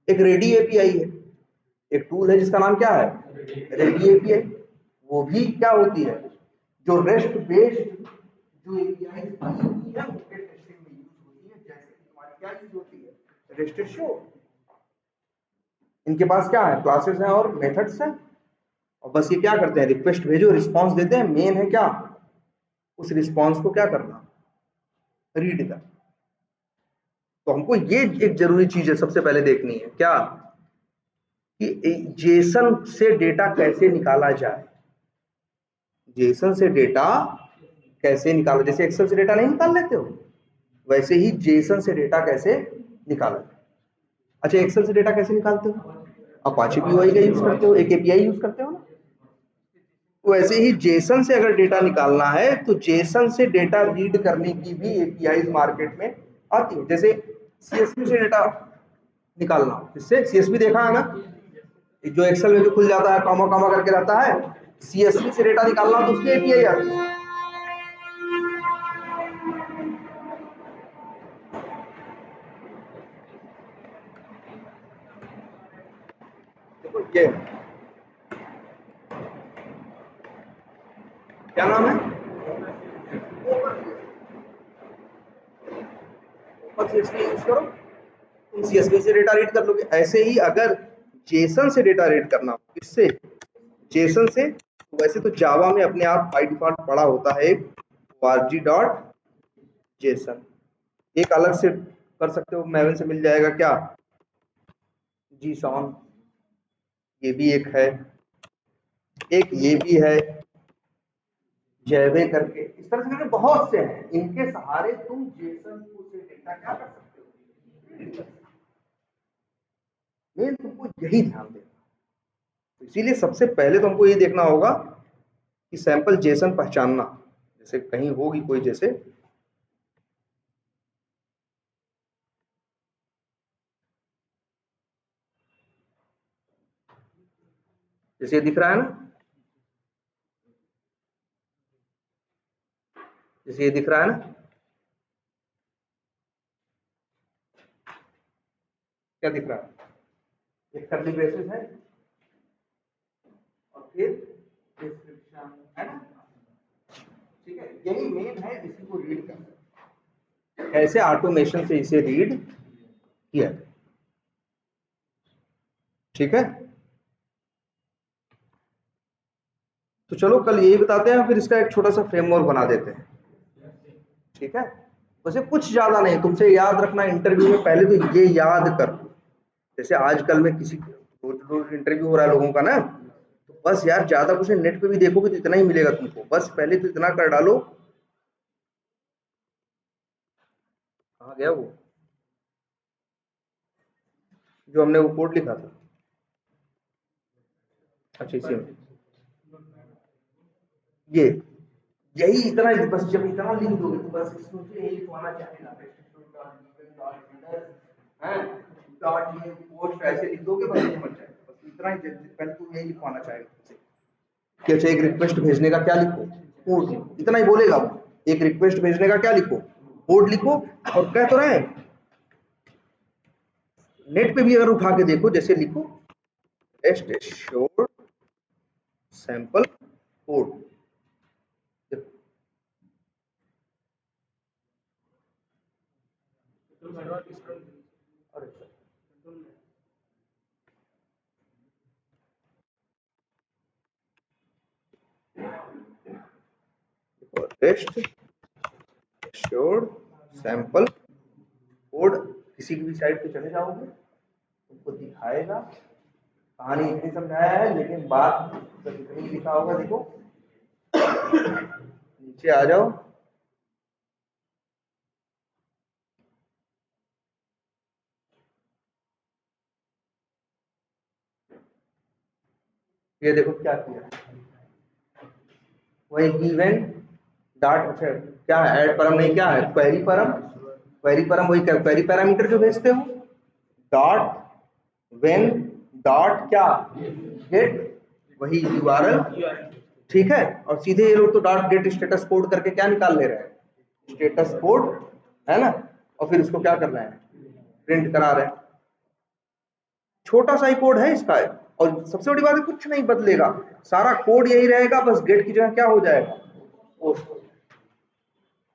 एक रेडी एपीआई है, एक टूल है जिसका नाम क्या है, रेडी एपीआई। वो भी क्या होती है, जो रेस्ट बेस्ड जो एपीआई होती है उसके टेस्टिंग में यूज होती है, जैसे कि तुम्हारी क्या यूज होती है, रेस्ट एश्योर्ड। इनके पास क्या है, क्लासेस हैं और मेथड्स हैं, और बस ये क्या करते हैं, रिक्वेस्ट भेजो, रिस्पांस देते हैं। मेन है क्या, उस रिस्पांस को क्या करना, रीड करना। तो हमको ये एक जरूरी चीज है सबसे पहले देखनी है, क्या, कि जेसन से डेटा कैसे निकाला जाए। जेसन से डेटा कैसे निकालो, जैसे एक्सेल से डेटा नहीं निकाल लेते हो, वैसे ही जेसन से डेटा कैसे निकाला जाए। अच्छा, एक्सेल से डेटा कैसे निकालते हो, अपाचे पीवाई का यूज करते हो, एक एपीआई यूज करते हो ना। वैसे ही जेसन से अगर डेटा निकालना है तो जेसन से डेटा रीड करने की भी एपीआई मार्केट में आती है। जैसे सीएसवी से डेटा निकालना, इससे सीएसवी देखा है ना, जो एक्सेल में जो खुल जाता है, कॉमा कॉमा करके रहता है, सीएसवी से डेटा निकालना तो उसकी एपीआई आती है। देखो ये क्या नाम है, ओपन सीएसवी यूज करो, तुम सीएसवी से डेटा रीड कर लोगे। ऐसे ही अगर जेसन से डेटा रीड करना हो, किससे, जेसन से, तो वैसे तो जावा में अपने आप बाय डिफॉल्ट पड़ा होता है एक org.json, एक अलग से कर सकते हो, मैवन से मिल जाएगा क्या, जीसॉन, ये भी एक है, एक ये भी है जैवे करके, इस तरह से करके बहुत से हैं, इनके सहारे तुम जेसन से डेटा क्या कर सकते हो। मेन तुमको यही ध्यान देना, तो इसीलिए सबसे पहले तो हमको ये देखना होगा कि सैंपल जेसन पहचानना, जैसे कहीं होगी कोई, जैसे ये दिख रहा है ना, जैसे ये दिख रहा है ना, क्या दिख रहा है, एक कर्ली ब्रेसेस है और फिर डिस्क्रिप्शन है ना, ठीक है, यही मेन है, इसी को रीड करना, कैसे ऑटोमेशन से इसे रीड किया, ठीक है। तो चलो कल यही बताते हैं, फिर इसका एक छोटा सा फ्रेमवर्क बना देते हैं, ठीक है। वैसे कुछ ज्यादा नहीं, तुमसे याद रखना इंटरव्यू में, पहले तो ये याद कर, जैसे आजकल में किसी रोज रोज इंटरव्यू हो रहा है लोगों का ना, तो बस यार ज्यादा कुछ नेट पे भी देखोगे तो इतना ही मिलेगा तुमको, बस पहले तो इतना कर डालो। कहाँ गया वो, जो हमने वो कोड लिखा था, अच्छा इसी में, ये यही इतना, बस जब इतना लिख दोगे तो बस इसमें से यही लिखवाना चाहेगा, डॉट ये पोस्ट ऐसे लिख दोगे बस समझ जाएगा, बस इतना ही पहले तुम यही लिखवाना चाहेगा कि अच्छा एक रिक्वेस्ट भेजने का क्या लिखो, कोड लिखो, इतना ही बोलेगा वो। एक रिक्वेस्ट भेजने का क्या लिखो, कोड लिखो। और कह तो रहे नेट पे भी अगर उठा के देखो, जैसे लिखो test assured sample code, test assured sample code, किसी की भी साइट पे चले जाओगे तुमको दिखाएगा। कहानी इतनी समझाया है लेकिन बात तो इतनी लिखा होगा, देखो नीचे आ जाओ, ये देखो क्या किया, वही गिवन डॉट, अच्छा क्या है, ऐड परम नहीं, क्या है क्वेरी परम, क्वेरी परम वही क्वेरी पैरामीटर जो भेजते हो, डॉट व्हेन डॉट क्या गेट, वही यूआरएल, ठीक है। और सीधे ये लोग तो डॉट गेट स्टेटस कोड करके क्या निकाल ले रहे हैं, स्टेटस कोड, है ना, और फिर उसको क्या कर रहे हैं, प्रिंट करा रहे हैं। छोटा सा ही कोड है इसका, और सबसे बड़ी बात है कुछ नहीं बदलेगा, सारा कोड यही रहेगा, बस गेट की जगह क्या हो जाएगा, पोस्ट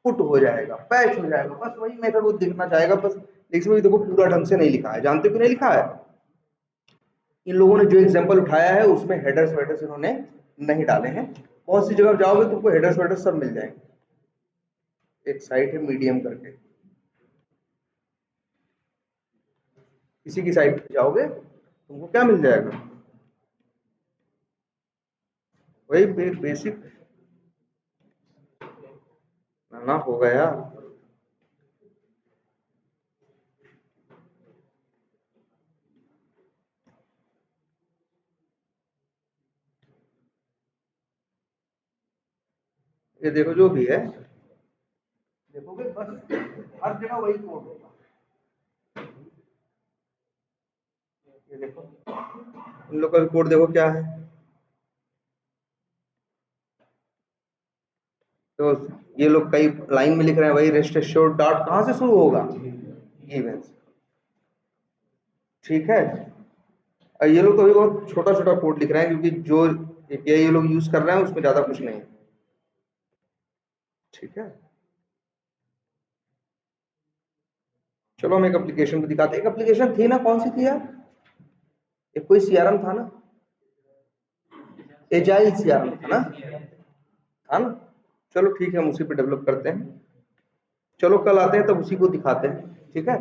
पुट हो जाएगा, पैच हो जाएगा, बस वही मेथड वो दिखना चाहेगा बस। इसमें भी देखो पूरा ढंग से नहीं लिखा है, जानते हो क्यों नहीं लिखा है, इन लोगों ने जो एग्जांपल उठाया है उसमें हेडर्स वेडर्स इन्होंने नहीं डाले हैं। बहुत सी जगह जाओगे तुमको हेडर्स वेडर्स सब मिल जाएंगे। एक साइट है मीडियम करके, किसी की साइट पे जाओगे तुमको क्या मिल जाएगा, वही बेसिक ना हो गया। ये देखो जो भी है, देखोगे बस हर जगह वही कोड होगा। ये देखो इन लोग का भी कोड देखो क्या है, तो ये लोग कई लाइन में लिख रहे हैं, वही रेस्ट एश्योर्ड डॉट कहां से शुरू होगा, इवेंट्स, ठीक है। और ये लोग तो अभी बहुत छोटा छोटा कोड लिख रहे हैं, क्योंकि जो एपीआई ये लोग यूज कर रहे हैं उसमें ज्यादा कुछ नहीं है, ठीक है। चलो हम एक एप्लीकेशन को दिखाते हैं, एक एप्लीकेशन थी ना, कौन सी थी यार, एक कोई सीआरएम था ना, एजाइल सीआरएम था ना। चलो ठीक है, हम उसी पे डेवलप करते हैं, चलो कल आते हैं तब उसी को दिखाते हैं, ठीक है।